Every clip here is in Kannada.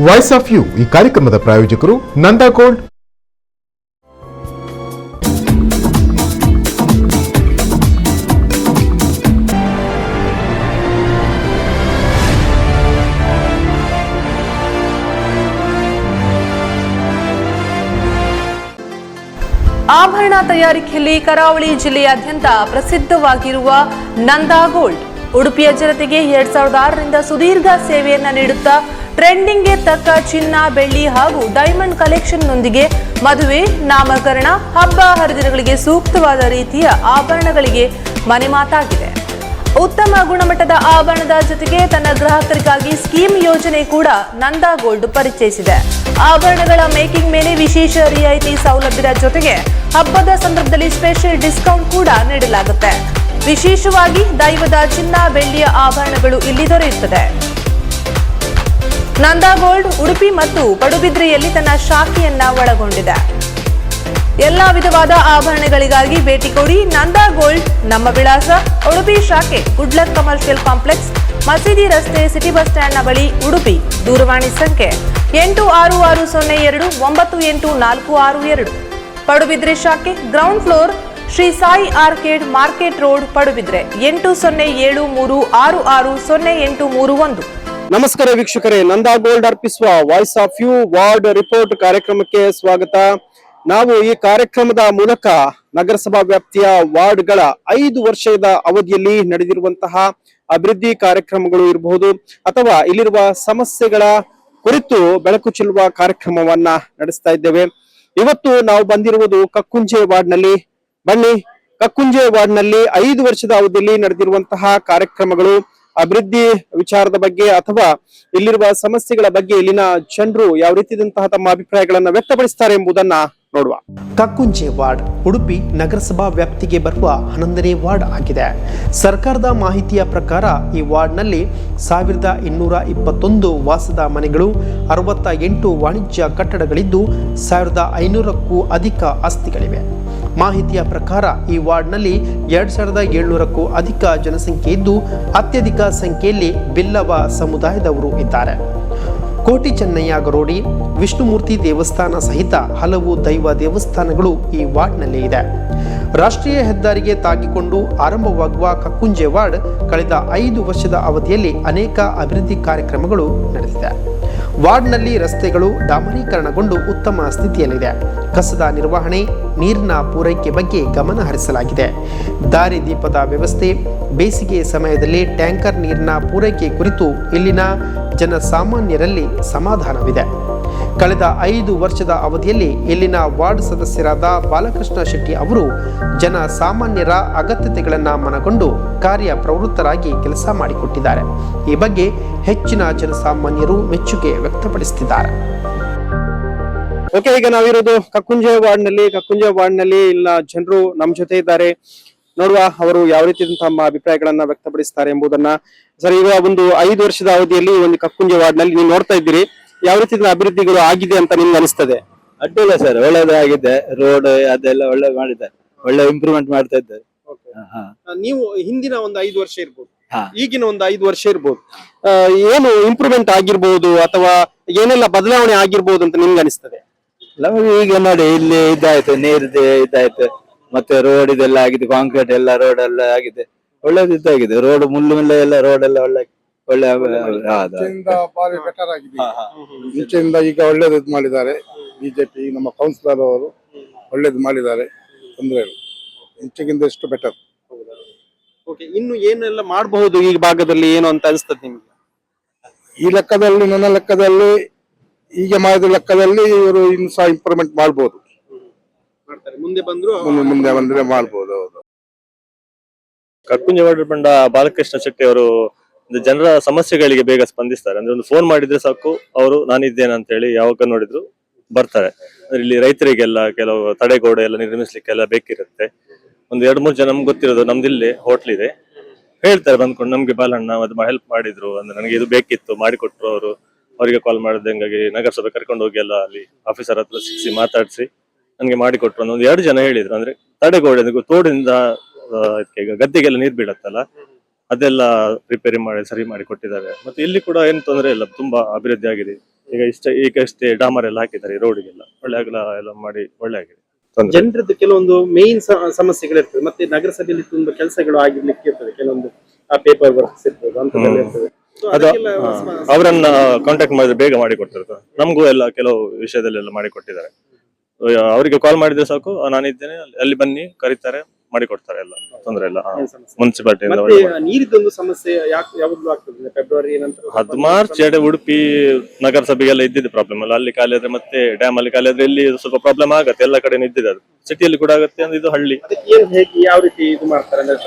ವಾಯ್ಸ್ ಆಫ್ ಯು ಈ ಕಾರ್ಯಕ್ರಮದ ಪ್ರಾಯೋಜಕರು ನಂದಾ ಗೋಲ್ಡ್. ಆಭರಣ ತಯಾರಿಕೆಯಲ್ಲಿ ಕರಾವಳಿ ಜಿಲ್ಲೆಯಾದ್ಯಂತ ಪ್ರಸಿದ್ಧವಾಗಿರುವ ನಂದಾ ಗೋಲ್ಡ್ ಉಡುಪಿಯ ಜನತೆಗೆ 2006ರಿಂದ ಸುದೀರ್ಘ ಸೇವೆಯನ್ನ ನೀಡುತ್ತಾ ಟ್ರೆಂಡಿಂಗ್ಗೆ ತಕ್ಕ ಚಿನ್ನ, ಬೆಳ್ಳಿ ಹಾಗೂ ಡೈಮಂಡ್ ಕಲೆಕ್ಷನ್ನೊಂದಿಗೆ ಮದುವೆ, ನಾಮಕರಣ, ಹಬ್ಬ ಹರಿದಿನಗಳಿಗೆ ಸೂಕ್ತವಾದ ರೀತಿಯ ಆಭರಣಗಳಿಗೆ ಮನೆ ಮಾತಾಗಿದೆ. ಉತ್ತಮ ಗುಣಮಟ್ಟದ ಆಭರಣದ ಜೊತೆಗೆ ತನ್ನ ಗ್ರಾಹಕರಿಗಾಗಿ ಸ್ಕೀಮ್ ಯೋಜನೆ ಕೂಡ ನಂದಾ ಗೋಲ್ಡ್ ಪರಿಚಯಿಸಿದೆ. ಆಭರಣಗಳ ಮೇಕಿಂಗ್ ಮೇಲೆ ವಿಶೇಷ ರಿಯಾಯಿತಿ ಸೌಲಭ್ಯದ ಜೊತೆಗೆ ಹಬ್ಬದ ಸಂದರ್ಭದಲ್ಲಿ ಸ್ಪೆಷಲ್ ಡಿಸ್ಕೌಂಟ್ ಕೂಡ ನೀಡಲಾಗುತ್ತೆ. ವಿಶೇಷವಾಗಿ ದೈವದ ಚಿನ್ನ, ಬೆಳ್ಳಿಯ ಆಭರಣಗಳು ಇಲ್ಲಿ ದೊರೆಯುತ್ತದೆ. ನಂದಾ ಗೋಲ್ಡ್ ಉಡುಪಿ ಮತ್ತು ಪಡುಬಿದ್ರೆಯಲ್ಲಿ ತನ್ನ ಶಾಖೆಯನ್ನ ಒಳಗೊಂಡಿದೆ. ಎಲ್ಲಾ ವಿಧವಾದ ಆಭರಣಗಳಿಗಾಗಿ ಭೇಟಿ ಕೊಡಿ. ನಂದಾ ಗೋಲ್ಡ್. ನಮ್ಮ ವಿಳಾಸ ಉಡುಪಿ ಶಾಖೆ, ಗುಡ್ಲಕ್ ಕಮರ್ಷಿಯಲ್ ಕಾಂಪ್ಲೆಕ್ಸ್, ಮಸೀದಿ ರಸ್ತೆ, ಸಿಟಿ ಬಸ್ ಸ್ಟ್ಯಾಂಡ್ನ ಬಳಿ, ಉಡುಪಿ. ದೂರವಾಣಿ ಸಂಖ್ಯೆ 8660989462. ಪಡುಬಿದ್ರೆ ಶಾಖೆ, ground floor, Shri Sai arcade, market road, Padubidri. 8073660831. ನಮಸ್ಕಾರ ವೀಕ್ಷಕರೇ, ನಂದಾ ಗೋಲ್ಡ್ ಅರ್ಪಿಸುವ voice of you ward report ಕಾರ್ಯಕ್ರಮಕ್ಕೆ ಸ್ವಾಗತ. ನಾವು ಈ ಕಾರ್ಯಕ್ರಮದ ಮೂಲಕ ನಗರಸಭಾ ವ್ಯಾಪ್ತಿಯ ವಾರ್ಡ್ಗಳ 5 ವರ್ಷದ ಅವಧಿಯಲ್ಲಿ ನಡೆದಿರುವಂತಹ ಅಭಿವೃದ್ಧಿ ಕಾರ್ಯಕ್ರಮಗಳು ಇರಬಹುದು ಅಥವಾ ಇಲ್ಲಿರುವ ಸಮಸ್ಯೆಗಳ ಕುರಿತು ಬೆಳಕು ಚೆಲ್ಲುವ ಕಾರ್ಯಕ್ರಮವನ್ನ ನಡೆಸ್ತಾ ಇದ್ದೇವೆ. ಇವತ್ತು ನಾವು ಬಂದಿರುವುದು ಕಕ್ಕುಂಜೆ ವಾರ್ಡ್ನಲ್ಲಿ. ಬನ್ನಿ, ಕಕ್ಕುಂಜೆ ವಾರ್ಡ್ನಲ್ಲಿ 5 ವರ್ಷದ ಅವಧಿಯಲ್ಲಿ ನಡೆದಿರುವಂತಹ ಕಾರ್ಯಕ್ರಮಗಳು, ಅಭಿವೃದ್ಧಿ ವಿಚಾರದ ಬಗ್ಗೆ ಅಥವಾ ಇಲ್ಲಿರುವ ಸಮಸ್ಯೆಗಳ ಬಗ್ಗೆ ಇಲ್ಲಿನ ಜನರು ಯಾವ ರೀತಿಯಾದಂತಹ ತಮ್ಮ ಅಭಿಪ್ರಾಯಗಳನ್ನ ವ್ಯಕ್ತಪಡಿಸ್ತಾರೆ ಎಂಬುದನ್ನ ನೋಡುವ. ಕಕ್ಕುಂಜೆ ವಾರ್ಡ್ ಉಡುಪಿ ನಗರಸಭಾ ವ್ಯಾಪ್ತಿಗೆ ಬರುವ 11ನೇ ವಾರ್ಡ್ ಆಗಿದೆ. ಸರ್ಕಾರದ ಮಾಹಿತಿಯ ಪ್ರಕಾರ ಈ ವಾರ್ಡ್ನಲ್ಲಿ 1221 ವಾಸದ ಮನೆಗಳು, 68 ವಾಣಿಜ್ಯ ಕಟ್ಟಡಗಳಿದ್ದು 1500ಕ್ಕೂ ಅಧಿಕ ಆಸ್ತಿಗಳಿವೆ. ಮಾಹಿತಿಯ ಪ್ರಕಾರ ಈ ವಾರ್ಡ್ನಲ್ಲಿ 2700ಕ್ಕೂ ಅಧಿಕ ಜನಸಂಖ್ಯೆ ಇದ್ದು ಅತ್ಯಧಿಕ ಸಂಖ್ಯೆಯಲ್ಲಿ ಬಿಲ್ಲವ ಸಮುದಾಯದವರು ಇದ್ದಾರೆ. ಕೋಟಿ ಚೆನ್ನಯ್ಯ ಗರೋಡಿ, ವಿಷ್ಣುಮೂರ್ತಿ ದೇವಸ್ಥಾನ ಸಹಿತ ಹಲವು ದೈವ ದೇವಸ್ಥಾನಗಳು ಈ ವಾರ್ಡ್ನಲ್ಲಿ ಇದೆ. ರಾಷ್ಟ್ರೀಯ ಹೆದ್ದಾರಿಗೆ ತಾಗಿಕೊಂಡು ಆರಂಭವಾಗುವ ಕಕ್ಕುಂಜೆ ವಾರ್ಡ್ ಕಳೆದ 5 ವರ್ಷದ ಅವಧಿಯಲ್ಲಿ ಅನೇಕ ಅಭಿವೃದ್ಧಿ ಕಾರ್ಯಕ್ರಮಗಳು ನಡೆದಿದೆ. ವಾರ್ಡ್ನಲ್ಲಿ ರಸ್ತೆಗಳು ಡಾಮರೀಕರಣಗೊಂಡು ಉತ್ತಮ ಸ್ಥಿತಿಯಲ್ಲಿದೆ. ಕಸದ ನಿರ್ವಹಣೆ, ನೀರಿನ ಪೂರೈಕೆ ಬಗ್ಗೆ ಗಮನ ಹರಿಸಲಾಗಿದೆ. ದಾರಿ ದೀಪದ ವ್ಯವಸ್ಥೆ, ಬೇಸಿಗೆ ಸಮಯದಲ್ಲಿ ಟ್ಯಾಂಕರ್ ನೀರಿನ ಪೂರೈಕೆ ಕುರಿತು ಇಲ್ಲಿನ ಜನಸಾಮಾನ್ಯರಲ್ಲಿ ಸಮಾಧಾನವಿದೆ. ಕಳೆದ 5 ವರ್ಷದ ಅವಧಿಯಲ್ಲಿ ಇಲ್ಲಿನ ವಾರ್ಡ್ ಸದಸ್ಯರಾದ ಬಾಲಕೃಷ್ಣ ಶೆಟ್ಟಿ ಅವರು ಜನಸಾಮಾನ್ಯರ ಅಗತ್ಯತೆಗಳನ್ನು ಮನಗೊಂಡು ಕಾರ್ಯಪ್ರವೃತ್ತರಾಗಿ ಕೆಲಸ ಮಾಡಿಕೊಟ್ಟಿದ್ದಾರೆ. ಈ ಬಗ್ಗೆ ಹೆಚ್ಚಿನ ಜನಸಾಮಾನ್ಯರು ಮೆಚ್ಚುಗೆ ವ್ಯಕ್ತಪಡಿಸುತ್ತಿದ್ದಾರೆ. ಓಕೆ, ಈಗ ನಾವಿರೋದು ಕಕ್ಕುಂಜೆ ವಾರ್ಡ್ನಲ್ಲಿ ಇಲ್ಲ ಜನರು ನಮ್ಮ ಜೊತೆ ಇದ್ದಾರೆ. ನೋಡುವ ಅವರು ಯಾವ ರೀತಿ ತಮ್ಮ ಅಭಿಪ್ರಾಯಗಳನ್ನ ವ್ಯಕ್ತಪಡಿಸ್ತಾರೆ ಎಂಬುದನ್ನ. ಸರ್, ಈಗ ಒಂದು 5 ವರ್ಷದ ಅವಧಿಯಲ್ಲಿ ಒಂದು ಕಕ್ಕುಂಜೆ ವಾರ್ಡ್ನಲ್ಲಿ ನೀವು ನೋಡ್ತಾ ಇದ್ದೀರಿ, ಯಾವ ರೀತಿ ಅಭಿವೃದ್ಧಿಗಳು ಆಗಿದೆ ಅಂತ ನಿಮ್ಗೆ ಅನಿಸ್ತದೆ? ಅಡ್ಡಿಲ್ಲ ಸರ್, ಒಳ್ಳೇದಾಗಿದೆ. ರೋಡ್ ಅದೆಲ್ಲ ಒಳ್ಳೆ ಮಾಡಿದ್ದಾರೆ, ಒಳ್ಳೆ ಇಂಪ್ರೂವ್ಮೆಂಟ್ ಮಾಡ್ತಾ ಇದ್ದಾರೆ. ನೀವು ಹಿಂದಿನ ಒಂದು 5 ವರ್ಷ ಇರ್ಬೋದು, ಈಗಿನ ಒಂದು 5 ವರ್ಷ ಇರ್ಬೋದು, ಏನು ಇಂಪ್ರೂವ್ಮೆಂಟ್ ಆಗಿರ್ಬೋದು ಅಥವಾ ಏನೆಲ್ಲ ಬದಲಾವಣೆ ಆಗಿರ್ಬೋದು ಅಂತ ನಿಮ್ಗೆ ಅನಿಸ್ತದೆ? ನಮಗೆ ಈಗ ನೋಡಿ, ಇಲ್ಲಿ ಇದಾಯ್ತು, ನೀರಿದೆ ಇದಾಯ್ತು, ಮತ್ತೆ ರೋಡ್ ಇದೆಲ್ಲ ಆಗಿದೆ, ಕಾಂಕ್ರೀಟ್ ಎಲ್ಲ ರೋಡ್ ಎಲ್ಲ ಆಗಿದೆ, ಒಳ್ಳೇದು ಇದಾಗಿದೆ. ರೋಡ್ ಮುಳ್ಳು ಎಲ್ಲ ರೋಡ್ ಎಲ್ಲ ಒಳ್ಳೆ ಬಾರಿ ಬೆಟರ್ ಆಗಿದೆ. ಮುಂಚೆಯಿಂದ ಈಗ ಒಳ್ಳೇದು ಮಾಡಿದ್ದಾರೆ. ಬಿಜೆಪಿ ನಮ್ಮ ಕೌನ್ಸಿಲರ್ ಅವರು ಒಳ್ಳೇದು ಮಾಡಿದ್ದಾರೆ, ತೊಂದರೆ ಇಲ್ಲ. ಮುಂಚೆಗಿಂತ ಎಷ್ಟು ಬೆಟರ್. ಇನ್ನು ಏನೆಲ್ಲ ಮಾಡಬಹುದು ಈ ಭಾಗದಲ್ಲಿ ಏನು ಅಂತ ಅನಿಸ್ತದೆ ನಿಮ್ಗೆ? ಈ ಲೆಕ್ಕದಲ್ಲಿ, ನನ್ನ ಲೆಕ್ಕದಲ್ಲಿ, ಈಗ ಮಾಡಿದ ಲೆಕ್ಕದಲ್ಲಿ ಇವರು ಇನ್ನು ಸಹ ಇಂಪ್ರೂವ್ಮೆಂಟ್ ಮಾಡಬಹುದು. ಮುಂದೆ ಬಂದ್ರೆ ಮಾಡಬಹುದು. ಹೌದು. ಕಕ್ಕುಂಜೆ ವಾರ್ಡ್ ಬಂಡ ಬಾಲಕೃಷ್ಣ ಶೆಟ್ಟಿ ಅವರು ಜನರ ಸಮಸ್ಯೆಗಳಿಗೆ ಬೇಗ ಸ್ಪಂದಿಸ್ತಾರೆ. ಅಂದ್ರೆ ಒಂದು ಫೋನ್ ಮಾಡಿದ್ರೆ ಸಾಕು, ಅವರು ನಾನಿದ್ದೇನೆ ಅಂತ ಹೇಳಿ ಯಾವಾಗ ನೋಡಿದ್ರು ಬರ್ತಾರೆ. ಅಂದ್ರೆ ಇಲ್ಲಿ ರೈತರಿಗೆಲ್ಲ ಕೆಲವು ತಡೆಗೋಡೆ ಎಲ್ಲ ನಿರ್ಮಿಸ್ಲಿಕ್ಕೆಲ್ಲ ಬೇಕಿರುತ್ತೆ. ಒಂದು 2-3 ಜನ ನಮ್ಗೆ ಗೊತ್ತಿರೋದು, ನಮ್ದಿಲ್ಲಿ ಹೋಟ್ಲ್ ಇದೆ, ಹೇಳ್ತಾರೆ ಬಂದ್ಕೊಂಡು ನಮ್ಗೆ ಬಾಲಣ್ಣ ಅದು ಹೆಲ್ಪ್ ಮಾಡಿದ್ರು, ಅಂದ್ರೆ ನನಗೆ ಇದು ಬೇಕಿತ್ತು ಮಾಡಿಕೊಟ್ರು ಅವರು. ಅವರಿಗೆ ಕಾಲ್ ಮಾಡಿದೆ, ಹಂಗಾಗಿ ನಗರಸಭೆ ಕರ್ಕೊಂಡು ಹೋಗಿ ಎಲ್ಲ ಅಲ್ಲಿ ಆಫೀಸರ್ ಹತ್ರ ಸಿಕ್ಸಿ ಮಾತಾಡಿಸಿ ನನ್ಗೆ ಮಾಡಿಕೊಟ್ರು. ಒಂದು 2 ಜನ ಹೇಳಿದ್ರು. ಅಂದ್ರೆ ತಡೆಗೋಡೆ ತೋಡಿಂದ ಈಗ ಗದ್ದೆಗೆಲ್ಲ ನೀರ್ ಬೀಳತ್ತಲ್ಲ, ಅದೆಲ್ಲ ರಿಪೇರಿ ಮಾಡಿ ಸರಿ ಮಾಡಿ ಕೊಟ್ಟಿದ್ದಾರೆ. ಮತ್ತೆ ಇಲ್ಲಿ ಕೂಡ ಏನ್ ತೊಂದರೆ ಇಲ್ಲ, ತುಂಬಾ ಅಭಿವೃದ್ಧಿ ಆಗಿದೆ. ಈಗಷ್ಟೇ ಡಾಮರ್ ಎಲ್ಲ ಹಾಕಿದ್ದಾರೆ ರೋಡ್ಗೆಲ್ಲ, ಒಳ್ಳೆ ಅಗಲ ಎಲ್ಲ ಮಾಡಿ ಒಳ್ಳೆ ಆಗಿದೆ. ತೊಂದ್ರೆ ಇಲ್ಲ. ಜನರದ್ದು ಕೆಲವೊಂದು ಮೇನ್ ಸಮಸ್ಯೆಗಳಿರ್ತದೆ, ಮತ್ತೆ ನಗರಸಭೆಯಲ್ಲಿ ತುಂಬಾ ಕೆಲಸಗಳು ಆಗಿರ್ಲಿಕ್ಕೆ ಇರ್ತದೆ, ಕೆಲವೊಂದು ಪೇಪರ್ ವರ್ಕ್ಸ್ ಇರ್ತದೆ ಅಂತದೆಲ್ಲ ಇರ್ತದೆ. So ಅದು ಅದಕ್ಕೆಲ್ಲ ಅವರನ್ನ ಕಾಂಟ್ಯಾಕ್ಟ್ ಮಾಡಿದ್ರೆ ಬೇಗ ಮಾಡಿ ಕೊಡ್ತಾರೆ. ನಮಗೂ ಎಲ್ಲ ಕೆಲವು ವಿಷಯದಲ್ಲೆಲ್ಲ ಮಾಡಿ ಕೊಟ್ಟಿದ್ದಾರೆ. ಅವರಿಗೆ ಕಾಲ್ ಮಾಡಿದ್ರೆ ಸಾಕು, ನಾನಿದ್ದೇನೆ ಅಲ್ಲಿ ಬನ್ನಿ ಕರೀತಾರೆ, ಮಾಡಿ ಕೊಡ್ತಾರೆ ಎಲ್ಲ, ತೊಂದ್ರೆ ಇಲ್ಲ. ಮುನ್ಸಿಪಾಲಿಟಿಯಿಂದ ಮತ್ತೆ ನೀರಿದ್ದೊಂದು ಸಮಸ್ಯೆ ಯಾವಾಗ್ಲೂ ಆಗ್ತದೆ ಫೆಬ್ರವರಿ ನಂತರ. ಅದು ಮಾರ್ಚ್ ಉಡುಪಿ ನಗರಸಭೆಗೆಲ್ಲ ಇದ್ದಿದ್ದು ಪ್ರಾಬ್ಲಮ್ ಅಲ್ಲ. ಅಲ್ಲಿ ಖಾಲಿ ಆದ್ರೆ ಮತ್ತೆ ಡ್ಯಾಮ್ ಅಲ್ಲಿ ಖಾಲಿ ಆದ್ರೆ ಇಲ್ಲಿ ಸ್ವಲ್ಪ ಪ್ರಾಬ್ಲಮ್ ಆಗತ್ತೆ. ಎಲ್ಲ ಕಡೆ ಇದ್ದಿದೆ, ಅದು ಸಿಟಿಯಲ್ಲಿ ಕೂಡ ಆಗತ್ತೆ. ಅಂದ್ರೆ ಇದು ಹಳ್ಳಿ. ಅದಕ್ಕೆ ಏನ್ ಹೇಗೆ ಯಾವ ರೀತಿ ಇದು ಮಾಡ್ತಾರೆ ಅಂದ್ರೆ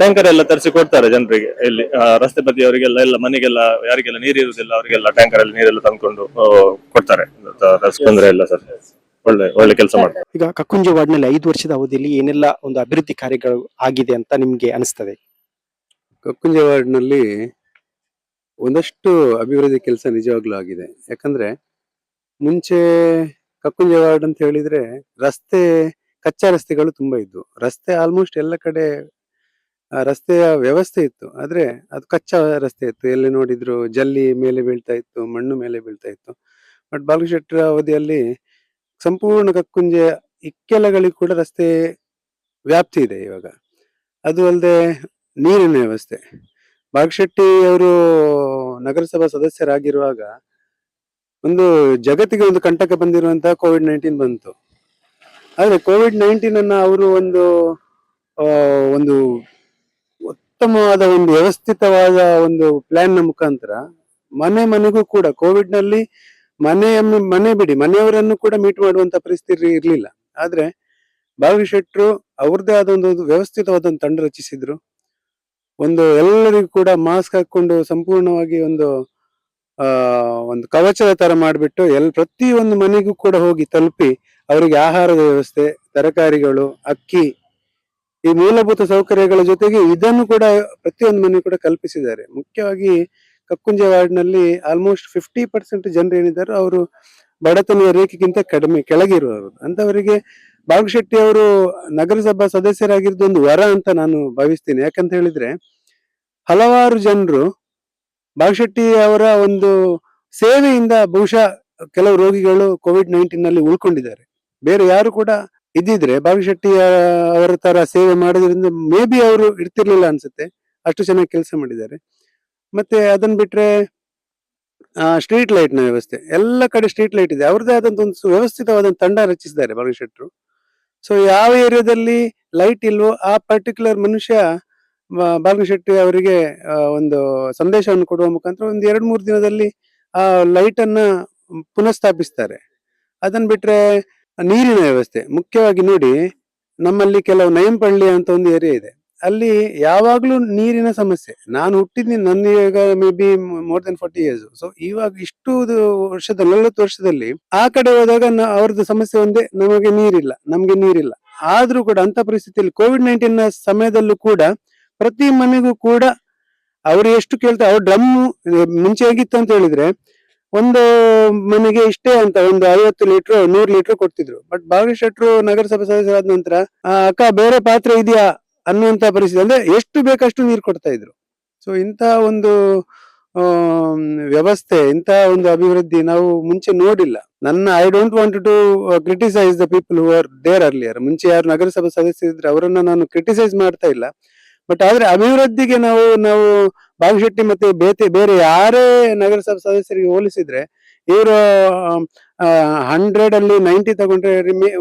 ಟ್ಯಾಂಕರ್ ಎಲ್ಲ ತರಿಸಿ ಕೊಡ್ತಾರೆ ಜನರಿಗೆ. ಇಲ್ಲಿ ರಸ್ತೆ ಬದಿಯವರಿಗೆಲ್ಲ, ಎಲ್ಲ ಮನೆಗೆಲ್ಲ, ಯಾರಿಗೆಲ್ಲ ನೀರು ಇರುವುದಿಲ್ಲ ಅವರಿಗೆಲ್ಲ ಟ್ಯಾಂಕರ್ ಅಲ್ಲಿ ನೀರೆಲ್ಲ ತಂದ್ಕೊಂಡು ಕೊಡ್ತಾರೆ. ತೊಂದ್ರೆ ಇಲ್ಲ ಸರ್, ಒಳ್ಳೆ ಕೆಲಸ ಮಾಡ್ತಾರೆ. ಈಗ ಕಕ್ಕುಂಜೆ ವಾರ್ಡ್ನಲ್ಲಿ 5 ವರ್ಷದ ಅವಧಿಯಲ್ಲಿ ಏನೆಲ್ಲ ಒಂದು ಅಭಿವೃದ್ಧಿ ಕಾರ್ಯಗಳು ಆಗಿದೆ ಅಂತ ನಿಮ್ಗೆ ಅನಿಸ್ತದೆ? ಕಕ್ಕುಂಜೆ ವಾರ್ಡ್ನಲ್ಲಿ ಒಂದಷ್ಟು ಅಭಿವೃದ್ಧಿ ಕೆಲಸ ನಿಜವಾಗ್ಲೂ ಆಗಿದೆ. ಯಾಕಂದ್ರೆ ಮುಂಚೆ ಕಕ್ಕುಂಜೆ ವಾರ್ಡ್ ಅಂತ ಹೇಳಿದ್ರೆ ಕಚ್ಚಾ ರಸ್ತೆಗಳು ತುಂಬಾ ಇದ್ವು. ರಸ್ತೆ ಆಲ್ಮೋಸ್ಟ್ ಎಲ್ಲ ಕಡೆ ರಸ್ತೆಯ ವ್ಯವಸ್ಥೆ ಇತ್ತು, ಆದ್ರೆ ಅದು ಕಚ್ಚಾ ರಸ್ತೆ ಇತ್ತು. ಎಲ್ಲಿ ನೋಡಿದ್ರು ಜಲ್ಲಿ ಮೇಲೆ ಬೀಳ್ತಾ ಇತ್ತು, ಮಣ್ಣು ಮೇಲೆ ಬೀಳ್ತಾ ಇತ್ತು. ಬಟ್ ಬಾಲಕೃಷ್ಣ ಅವಧಿಯಲ್ಲಿ ಸಂಪೂರ್ಣ ಕಕ್ಕುಂಜೆ ಇಕ್ಕೆಲಗಳಿಗೆ ಕೂಡ ರಸ್ತೆ ವ್ಯಾಪ್ತಿ ಇದೆ ಇವಾಗ. ಅದು ಅಲ್ಲದೆ ನೀರಿನ ವ್ಯವಸ್ಥೆ. ಬಾಗಶೆಟ್ಟಿ ಅವರು ನಗರಸಭಾ ಸದಸ್ಯರಾಗಿರುವಾಗ ಒಂದು ಜಗತ್ತಿಗೆ ಒಂದು ಕಂಟಕ ಬಂದಿರುವಂತಹ COVID-19 ಬಂತು. ಆದ್ರೆ COVID-19 ಅನ್ನ ಅವರು ಒಂದು ಉತ್ತಮವಾದ ಒಂದು ವ್ಯವಸ್ಥಿತವಾದ ಒಂದು ಪ್ಲಾನ್ ನ ಮುಖಾಂತರ ಮನೆಗೂ ಕೂಡ ಕೋವಿಡ್ ನಲ್ಲಿ ಮನೆ ಬಿಡಿ ಮನೆಯವರನ್ನು ಕೂಡ ಮೀಟ್ ಮಾಡುವಂತ ಪರಿಸ್ಥಿತಿ ಇರ್ಲಿಲ್ಲ. ಆದ್ರೆ ಬಾಲಕೃಷ್ಣ ಅವ್ರದ್ದೇ ಆದ ಒಂದು ವ್ಯವಸ್ಥಿತವಾದ ಒಂದು ತಂಡ ರಚಿಸಿದ್ರು. ಎಲ್ಲರಿಗೂ ಕೂಡ ಮಾಸ್ಕ್ ಹಾಕೊಂಡು ಸಂಪೂರ್ಣವಾಗಿ ಒಂದು ಕವಚದ ತರ ಮಾಡ್ಬಿಟ್ಟು ಪ್ರತಿಯೊಂದು ಮನೆಗೂ ಕೂಡ ಹೋಗಿ ತಲುಪಿ ಅವರಿಗೆ ಆಹಾರದ ವ್ಯವಸ್ಥೆ, ತರಕಾರಿಗಳು, ಅಕ್ಕಿ, ಈ ಮೂಲಭೂತ ಸೌಕರ್ಯಗಳ ಜೊತೆಗೆ ಇದನ್ನು ಕೂಡ ಪ್ರತಿಯೊಂದು ಮನೆ ಕೂಡ ಕಲ್ಪಿಸಿದ್ದಾರೆ. ಮುಖ್ಯವಾಗಿ ಕಕ್ಕುಂಜೆ ವಾರ್ಡ್ ನಲ್ಲಿ ಆಲ್ಮೋಸ್ಟ್ 50% ಜನರು ಏನಿದ್ದಾರೆ ಅವರು ಬಡತನದ ರೇಖೆಗಿಂತ ಕೆಳಗಿರುವವರು. ಅಂತವರಿಗೆ ಬಾಗಶೆಟ್ಟಿ ಅವರು ನಗರಸಭಾ ಸದಸ್ಯರಾಗಿರೋದು ಒಂದು ವರ ಅಂತ ನಾನು ಭಾವಿಸ್ತೀನಿ. ಯಾಕಂತ ಹೇಳಿದ್ರೆ ಹಲವಾರು ಜನರು ಬಾಗಶೆಟ್ಟಿ ಅವರ ಒಂದು ಸೇವೆಯಿಂದ ಬಹುಶಃ ಕೆಲವು ರೋಗಿಗಳು COVID-19 ನಲ್ಲಿ ಉಳ್ಕೊಂಡಿದ್ದಾರೆ. ಬೇರೆ ಯಾರು ಕೂಡ ಇದ್ದಿದ್ರೆ ಬಾಗಶೆಟ್ಟಿ ಅವರ ತರ ಸೇವೆ ಮಾಡೋದ್ರಿಂದ ಮೇ ಬಿ ಅವರು ಇರ್ತಿರ್ಲಿಲ್ಲ ಅನ್ಸುತ್ತೆ, ಅಷ್ಟು ಚೆನ್ನಾಗಿ ಕೆಲಸ ಮಾಡಿದ್ದಾರೆ. ಮತ್ತೆ ಅದನ್ನ ಬಿಟ್ರೆ ಸ್ಟ್ರೀಟ್ ಲೈಟ್ ನ ವ್ಯವಸ್ಥೆ, ಎಲ್ಲ ಕಡೆ ಸ್ಟ್ರೀಟ್ ಲೈಟ್ ಇದೆ. ಅವ್ರದ್ದೇ ಆದಂತ ಒಂದು ವ್ಯವಸ್ಥಿತವಾದ ತಂಡ ರಚಿಸಿದ್ದಾರೆ ಬಾಗಶೆಟ್ರು. ಸೊ ಯಾವ ಏರಿಯಾದಲ್ಲಿ ಲೈಟ್ ಇಲ್ವೋ ಆ ಪರ್ಟಿಕ್ಯುಲರ್ ಮನುಷ್ಯ ಬಾಲಕೃಷ್ಣ ಅವರಿಗೆ ಒಂದು ಸಂದೇಶವನ್ನು ಕೊಡುವ ಮುಖಾಂತರ 2-3 ದಿನದಲ್ಲಿ ಆ ಲೈಟ್ ಅನ್ನ ಪುನಃಸ್ಥಾಪಿಸ್ತಾರೆ. ಅದನ್ನ ಬಿಟ್ರೆ ನೀರಿನ ವ್ಯವಸ್ಥೆ, ಮುಖ್ಯವಾಗಿ ನೋಡಿ ನಮ್ಮಲ್ಲಿ ಕೆಲವು ನಯಂಪಳ್ಳಿ ಅಂತ ಒಂದು ಏರಿಯಾ ಇದೆ, ಅಲ್ಲಿ ಯಾವಾಗ್ಲೂ ನೀರಿನ ಸಮಸ್ಯೆ. ನಾನು ಹುಟ್ಟಿದ್ದೀನಿ, ನನ್ನ ಈಗ may be more than 40 years. So ಇವಾಗ ಇಷ್ಟು 40 ವರ್ಷದಲ್ಲಿ ಆ ಕಡೆ ಹೋದಾಗ ಅವ್ರದ್ದು ಸಮಸ್ಯೆ ಒಂದೇ, ನಮಗೆ ನೀರಿಲ್ಲ. ಆದ್ರೂ ಕೂಡ ಅಂತ ಪರಿಸ್ಥಿತಿಯಲ್ಲಿ COVID-19 ನ ಸಮಯದಲ್ಲೂ ಕೂಡ ಪ್ರತಿ ಮನೆಗೂ ಕೂಡ ಅವ್ರು ಎಷ್ಟು ಕೇಳ್ತಾರೆ, ಅವ್ರ ಡ್ರಮ್ ಮುಂಚೆ ಹೇಗಿತ್ತು ಅಂತ ಹೇಳಿದ್ರೆ ಒಂದು ಮನೆಗೆ ಇಷ್ಟೇ ಅಂತ ಒಂದು 50 ಲೀಟರ್ 100 ಲೀಟರ್ ಕೊಡ್ತಿದ್ರು. ಬಟ್ ಬಾಗಶೆಟ್ರು ನಗರಸಭಾ ಸದಸ್ಯರಾದ ನಂತರ ಅಕ್ಕ ಬೇರೆ ಪಾತ್ರೆ ಇದೆಯಾ ಅನ್ನುವಂತ ಪರಿಸ್ಥಿತಿ, ಅಂದ್ರೆ ಎಷ್ಟು ಬೇಕಷ್ಟು ನೀರು ಕೊಡ್ತಾ ಇದ್ರು. ಸೊ ಇಂತ ಒಂದು ವ್ಯವಸ್ಥೆ, ಇಂತ ಒಂದು ಅಭಿವೃದ್ಧಿ ನಾವು ಮುಂಚೆ ನೋಡಿಲ್ಲ. I don't want to criticise the people who are there earlier. ಮುಂಚೆ ಯಾರು ನಗರಸಭಾ ಸದಸ್ಯರಿದ್ರೆ ಅವರನ್ನ ನಾನು ಕ್ರಿಟಿಸೈಸ್ ಮಾಡ್ತಾ ಇಲ್ಲ. ಬಟ್ ಆದ್ರೆ ಅಭಿವೃದ್ಧಿಗೆ ನಾವು ಬಾಗಶೆಟ್ಟಿ ಮತ್ತೆ ಬೇರೆ ಯಾರೇ ನಗರಸಭಾ ಸದಸ್ಯರಿಗೆ ಹೋಲಿಸಿದ್ರೆ ಇವರು 100 ಅಲ್ಲಿ 90 ತಗೊಂಡ್ರೆ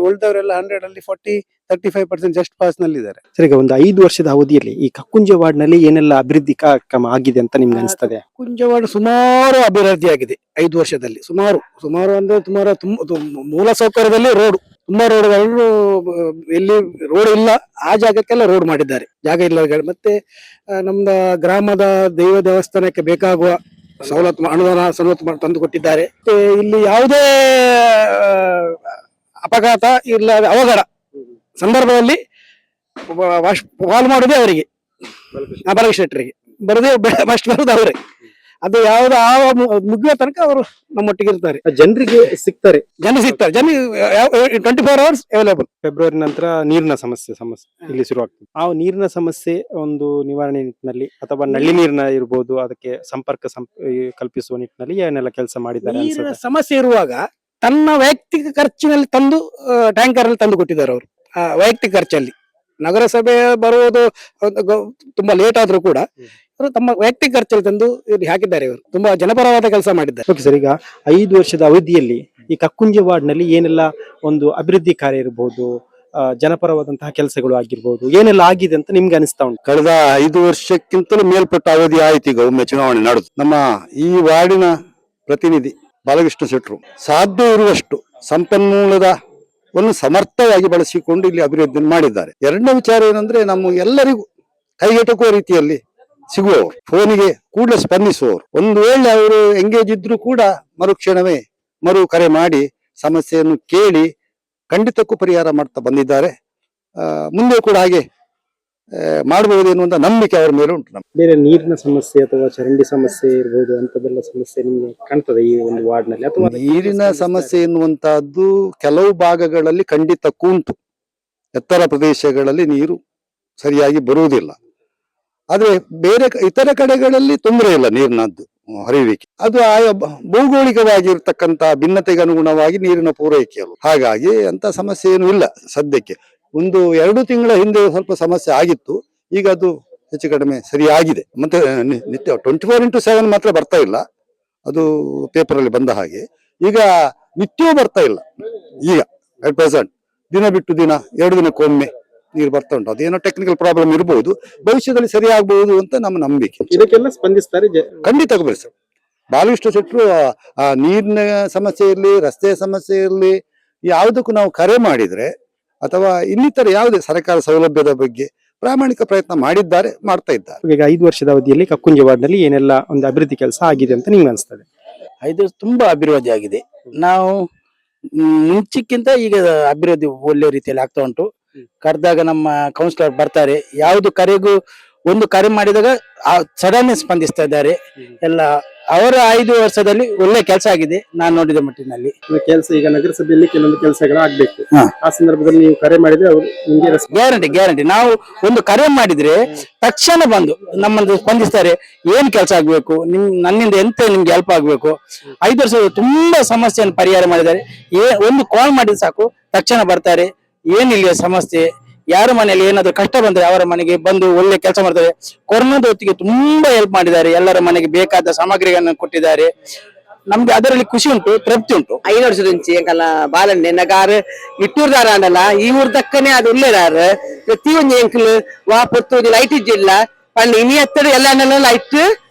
ಉಳಿದವರೆಲ್ಲ 100 ಅಲ್ಲಿ 40-35% ಜಸ್ಟ್ ಪಾಸ್ ನಲ್ಲಿ ಇದ್ದಾರೆ. ಸರ್, ಈಗ ಒಂದು 5 ವರ್ಷದ ಅವಧಿಯಲ್ಲಿ ಈ ಕಕ್ಕುಂಜೆ ವಾರ್ಡ್ ನಲ್ಲಿ ಏನೆಲ್ಲ ಅಭಿವೃದ್ಧಿ ಕಾರ್ಯಕ್ರಮ ಆಗಿದೆ ಅಂತ ನಿಮ್ಗೆ ಅನಿಸ್ತದೆ? ಕಕ್ಕುಂಜೆ ವಾರ್ಡ್ ಸುಮಾರು ಅಭಿವೃದ್ಧಿ ಆಗಿದೆ 5 ವರ್ಷದಲ್ಲಿ. ಸುಮಾರು ಅಂದ್ರೆ ಮೂಲ ಸೌಕರ್ಯದಲ್ಲಿ ತುಂಬಾ ರೋಡ್ಗಳು, ಎಲ್ಲಿ ರೋಡ್ ಇಲ್ಲ ಆ ಜಾಗಕ್ಕೆಲ್ಲ ರೋಡ್ ಮಾಡಿದ್ದಾರೆ, ಜಾಗ ಇಲ್ಲ. ಮತ್ತೆ ನಮ್ದ ಗ್ರಾಮದ ದೇವಸ್ಥಾನಕ್ಕೆ ಬೇಕಾಗುವ ಅನುದಾನ ಸವಲತ್ತು ತಂದು ಕೊಟ್ಟಿದ್ದಾರೆ. ಇಲ್ಲಿ ಯಾವುದೇ ಅಪಘಾತ ಇಲ್ಲ, ಅವಘಡ ಸಂದರ್ಭದಲ್ಲಿ ಕಾಲ್ ಮಾಡೋದೇ ಅವರಿಗೆ, ಬಾಲಕೃಷ್ಣ ಶೆಟ್ಟರಿಗೆ ಬರೋದು ಅವರೇ. ಅದು ಯಾವ್ದು ಮುಗಿಯೋ ತನಕ ಅವರು ನಮ್ಮೊಟ್ಟಿಗೆ ಇರ್ತಾರೆ. ಜನರಿಗೆ ಸಿಗ್ತಾರೆ. ಜನ ಸಿಗ್ತಾರೆ, 24 hours ಅವೈಲೇಬಲ್. ಫೆಬ್ರವರಿ ನಂತರ ನೀರಿನ ಸಮಸ್ಯೆ ಇಲ್ಲಿ ಶುರುವಾಗ್ತದೆ. ಆ ನೀರಿನ ಸಮಸ್ಯೆ ಒಂದು ನಿವಾರಣೆ ನಿಟ್ಟಿನಲ್ಲಿ ಅಥವಾ ನಲ್ಲಿ ನೀರಿನ ಇರ್ಬೋದು, ಅದಕ್ಕೆ ಕಲ್ಪಿಸುವ ನಿಟ್ಟಿನಲ್ಲಿ ಏನೆಲ್ಲ ಕೆಲಸ ಮಾಡಿದ್ದಾರೆ ನೀರಿನ ಅನ್ಸುತ್ತೆ? ಸಮಸ್ಯೆ ಇರುವಾಗ ತನ್ನ ವೈಯಕ್ತಿಕ ಖರ್ಚಿನಲ್ಲಿ ತಂದು ಟ್ಯಾಂಕರ್ ಅಲ್ಲಿ ತಂದು ಕೊಟ್ಟಿದ್ದಾರೆ ಅವರು. ವೈಯಕ್ತಿಕ ಖರ್ಚಲ್ಲಿ ನಗರಸಭೆ ಬರುವುದು ತುಂಬಾ ಲೇಟ್ ಆದ್ರೂ ಕೂಡ ಅವರು ತಮ್ಮ ವೈಯಕ್ತಿಕ ಖರ್ಚಲ್ಲಿ ತಂದು ಇಲ್ಲಿ ಹಾಕಿದ್ದಾರೆ. ಇವರು ತುಂಬಾ ಜನಪರವಾದ ಕೆಲಸ ಮಾಡಿದ್ದಾರೆ. ಓಕೆ ಸರ್, ಈಗ 5 ವರ್ಷದ ಅವಧಿಯಲ್ಲಿ ಈ ಕಕ್ಕುಂಜೆ ವಾರ್ಡ್ನಲ್ಲಿ ಏನೆಲ್ಲ ಒಂದು ಅಭಿವೃದ್ಧಿ ಕಾರ್ಯ ಇರಬಹುದು, ಜನಪರವಾದಂತಹ ಕೆಲಸಗಳು ಆಗಿರ್ಬೋದು, ಏನೆಲ್ಲ ಆಗಿದೆ ಅಂತ ನಿಮ್ಗೆ ಅನಿಸ್ತಾ ಉಂಟು? ಕಳೆದ 5 ವರ್ಷಕ್ಕಿಂತಲೂ ಮೇಲ್ಪಟ್ಟ ಅವಧಿ ಆಯ್ತು ಈಗ ಒಮ್ಮೆ ಚುನಾವಣೆ ನಡೆದು. ನಮ್ಮ ಈ ವಾರ್ಡಿನ ಪ್ರತಿನಿಧಿ ಬಾಲಕೃಷ್ಣ ಶೆಟ್ಟರು ಸಾಧ್ಯ ಇರುವಷ್ಟು ಸಂಪನ್ಮೂಲದ ಸಮರ್ಥವಾಗಿ ಬಳಸಿಕೊಂಡು ಇಲ್ಲಿ ಅಭಿವೃದ್ಧಿ ಮಾಡಿದ್ದಾರೆ. ಎರಡನೇ ವಿಚಾರ ಏನಂದ್ರೆ, ನಮ್ಮ ಎಲ್ಲರಿಗೂ ಕೈಗೆಟಕುವ ರೀತಿಯಲ್ಲಿ ಸಿಗುವವರು, ಫೋನಿಗೆ ಕೂಡಲೇ ಸ್ಪಂದಿಸುವವರು. ಒಂದು ವೇಳೆ ಅವರು ಎಂಗೇಜ್ ಇದ್ರು ಕೂಡ ಮರುಕ್ಷಣವೇ ಕರೆ ಮಾಡಿ ಸಮಸ್ಯೆಯನ್ನು ಕೇಳಿ ಖಂಡಿತಕ್ಕೂ ಪರಿಹಾರ ಮಾಡ್ತಾ ಬಂದಿದ್ದಾರೆ. ಮುಂದೆ ಕೂಡ ಹಾಗೆ ಮಾಡಬಹುದು ಎನ್ನುವಂತ ನಂಬಿಕೆ ಅವರ ಮೇಲೆ ಉಂಟು. ಬೇರೆ ನೀರಿನ ಸಮಸ್ಯೆ ಅಥವಾ ಚರಂಡಿ ಸಮಸ್ಯೆ ಇರಬಹುದು ಅಂತದೆಲ್ಲ ಸಮಸ್ಯೆ ನಿಮ್ಗೆ ಕಾಣ್ತದೆ ಈ ಒಂದು ವಾರ್ಡ್ ನಲ್ಲಿ? ಅಥವಾ ನೀರಿನ ಸಮಸ್ಯೆ ಎನ್ನುವಂತಹದ್ದು ಕೆಲವು ಭಾಗಗಳಲ್ಲಿ ಖಂಡಿತಕ್ಕೂ ಉಂಟು. ಎತ್ತರ ಪ್ರದೇಶಗಳಲ್ಲಿ ನೀರು ಸರಿಯಾಗಿ ಬರುವುದಿಲ್ಲ. ಆದ್ರೆ ಇತರ ಕಡೆಗಳಲ್ಲಿ ತೊಂದರೆ ಇಲ್ಲ ನೀರಿನದ್ದು ಹರಿಯುವಿಕೆ. ಅದು ಆಯಾ ಭೌಗೋಳಿಕವಾಗಿರ್ತಕ್ಕಂಥ ಭಿನ್ನತೆಗೆ ಅನುಗುಣವಾಗಿ ನೀರಿನ ಪೂರೈಕೆಯಲ್ಲ. ಹಾಗಾಗಿ ಅಂತ ಸಮಸ್ಯೆ ಏನು ಇಲ್ಲ ಸದ್ಯಕ್ಕೆ. 1-2 ತಿಂಗಳ ಹಿಂದೆ ಸ್ವಲ್ಪ ಸಮಸ್ಯೆ ಆಗಿತ್ತು, ಈಗ ಅದು ಹೆಚ್ಚು ಕಡಿಮೆ ಸರಿಯಾಗಿದೆ. ಮತ್ತೆ ನಿತ್ಯ 24x7 ಮಾತ್ರ ಬರ್ತಾ ಇಲ್ಲ, ಅದು ಪೇಪರ್ ಅಲ್ಲಿ ಬಂದ ಹಾಗೆ. ಈಗ ನಿತ್ಯವೂ ಬರ್ತಾ ಇಲ್ಲ. ಈಗ at present ದಿನ ಬಿಟ್ಟು ದಿನ 2 ದಿನಕ್ಕೊಮ್ಮೆ ನೀರು ಬರ್ತಾ ಉಂಟು. ಅದೇನೋ ಟೆಕ್ನಿಕಲ್ ಪ್ರಾಬ್ಲಮ್ ಇರಬಹುದು, ಭವಿಷ್ಯದಲ್ಲಿ ಸರಿಯಾಗಬಹುದು ಅಂತ ನಮ್ಮ ನಂಬಿಕೆ. ಇದಕ್ಕೆಲ್ಲ ಸ್ಪಂದಿಸ್ತಾರೆ ಖಂಡಿತ ಸರ್. ಬಾಲಕೃಷ್ಣ ಶೆಟ್ಟರು ಆ ನೀರಿನ ಸಮಸ್ಯೆ ಇರಲಿ, ರಸ್ತೆ ಸಮಸ್ಯೆ ಇರಲಿ, ಯಾವುದಕ್ಕೂ ನಾವು ಕರೆ ಮಾಡಿದ್ರೆ ಅಥವಾ ಇನ್ನಿತರ ಯಾವುದೇ ಸರ್ಕಾರ ಸೌಲಭ್ಯದ ಬಗ್ಗೆ ಪ್ರಾಮಾಣಿಕ ಪ್ರಯತ್ನ ಮಾಡಿದ್ದಾರೆ, ಮಾಡ್ತಾ ಇದ್ದಾರೆ. ಈಗ 5 ವರ್ಷದ ಅವಧಿಯಲ್ಲಿ ಕಕ್ಕುಂಜೆ ವಾರ್ಡ್ ನಲ್ಲಿ ಏನೆಲ್ಲ ಒಂದು ಅಭಿವೃದ್ಧಿ ಕೆಲಸ ಆಗಿದೆ ಅಂತ ನಿಮ್ಗೆ ಅನಿಸ್ತದೆ? ಇದು ತುಂಬಾ ಅಭಿವೃದ್ಧಿ ಆಗಿದೆ. ನಾವು ಮುಂಚೆಕ್ಕಿಂತ ಈಗ ಅಭಿವೃದ್ಧಿ ಒಳ್ಳೆ ರೀತಿಯಲ್ಲಿ ಆಗ್ತಾ ಉಂಟು. ಕರೆದಾಗ ನಮ್ಮ ಕೌನ್ಸಿಲರ್ ಬರ್ತಾರೆ, ಯಾವ್ದು ಕರೆಗೂ ಒಂದು ಕರೆ ಮಾಡಿದಾಗ ಸಡನ್ ಸ್ಪಂದಿಸ್ತಾ ಇದ್ದಾರೆ ಎಲ್ಲ. ಅವರ 5 ವರ್ಷದಲ್ಲಿ ಒಳ್ಳೆ ಕೆಲಸ ಆಗಿದೆ ನಾನು ನೋಡಿದ ಮಟ್ಟಿನಲ್ಲಿ. ಕೆಲಸ ಈಗ ನಗರಸಭೆಯಲ್ಲಿ ಕೆಲವೊಂದು ಕೆಲಸಗಳು ಆಗ್ಬೇಕು, ಆ ಸಂದರ್ಭದಲ್ಲಿ ನೀವು ಕರೆ ಮಾಡಿದ್ರೆ ಅವರು ನಿಮ್ಗೆ ಗ್ಯಾರಂಟಿ ನಾವು ಒಂದು ಕರೆ ಮಾಡಿದ್ರೆ ತಕ್ಷಣ ಬಂದು ನಮ್ಮನ್ನು ಸ್ಪಂದಿಸ್ತಾರೆ. ಏನ್ ಕೆಲಸ ಆಗ್ಬೇಕು, ನನ್ನಿಂದ ಎಂತ ನಿಮ್ಗೆ ಹೆಲ್ಪ್ ಆಗ್ಬೇಕು. 5 ವರ್ಷ ತುಂಬಾ ಸಮಸ್ಯೆಯನ್ನು ಪರಿಹಾರ ಮಾಡಿದ್ದಾರೆ. ಒಂದು ಕಾಲ್ ಮಾಡಿದ್ರೆ ಸಾಕು ತಕ್ಷಣ ಬರ್ತಾರೆ. ಏನಿಲ್ಲ ಸಮಸ್ಯೆ, ಯಾರ ಮನೆಯಲ್ಲಿ ಏನಾದ್ರು ಕಷ್ಟ ಬಂದ್ರೆ ಅವರ ಮನೆಗೆ ಬಂದು ಒಳ್ಳೆ ಕೆಲಸ ಮಾಡ್ತಾರೆ. ಕೊರೋನಾದ ಹೊತ್ತಿಗೆ ತುಂಬಾ ಹೆಲ್ಪ್ ಮಾಡಿದ್ದಾರೆ. ಎಲ್ಲರ ಮನೆಗೆ ಬೇಕಾದ ಸಾಮಗ್ರಿಗಳನ್ನು ಕೊಟ್ಟಿದ್ದಾರೆ. ನಮ್ಗೆ ಅದರಲ್ಲಿ ಖುಷಿ ಉಂಟು, ತೃಪ್ತಿ ಉಂಟು. 5 ವರ್ಷ నుంచి ಎಂಕಲ್ಲ ಬಾಲಂಡೆ ನಗಾರು ಇಟ್ಟೂರ್ದಾರ ಅಂಡಲ್ಲ ಈ ಊರ್ ದಕ್ಕನೆ ಅದು ಉಳ್ಳೇದಾರು ಪ್ರತಿ ಒಂದು ಎಂಕಲ್ ವಾ ಪೊತ್ತು ಲೈಟ್ ಇಜ್ಜಿಲ್ಲ ಪಂಡ ಇನಿ ಎತ್ತಡು ಎಲ್ಲ ಲೈಟ್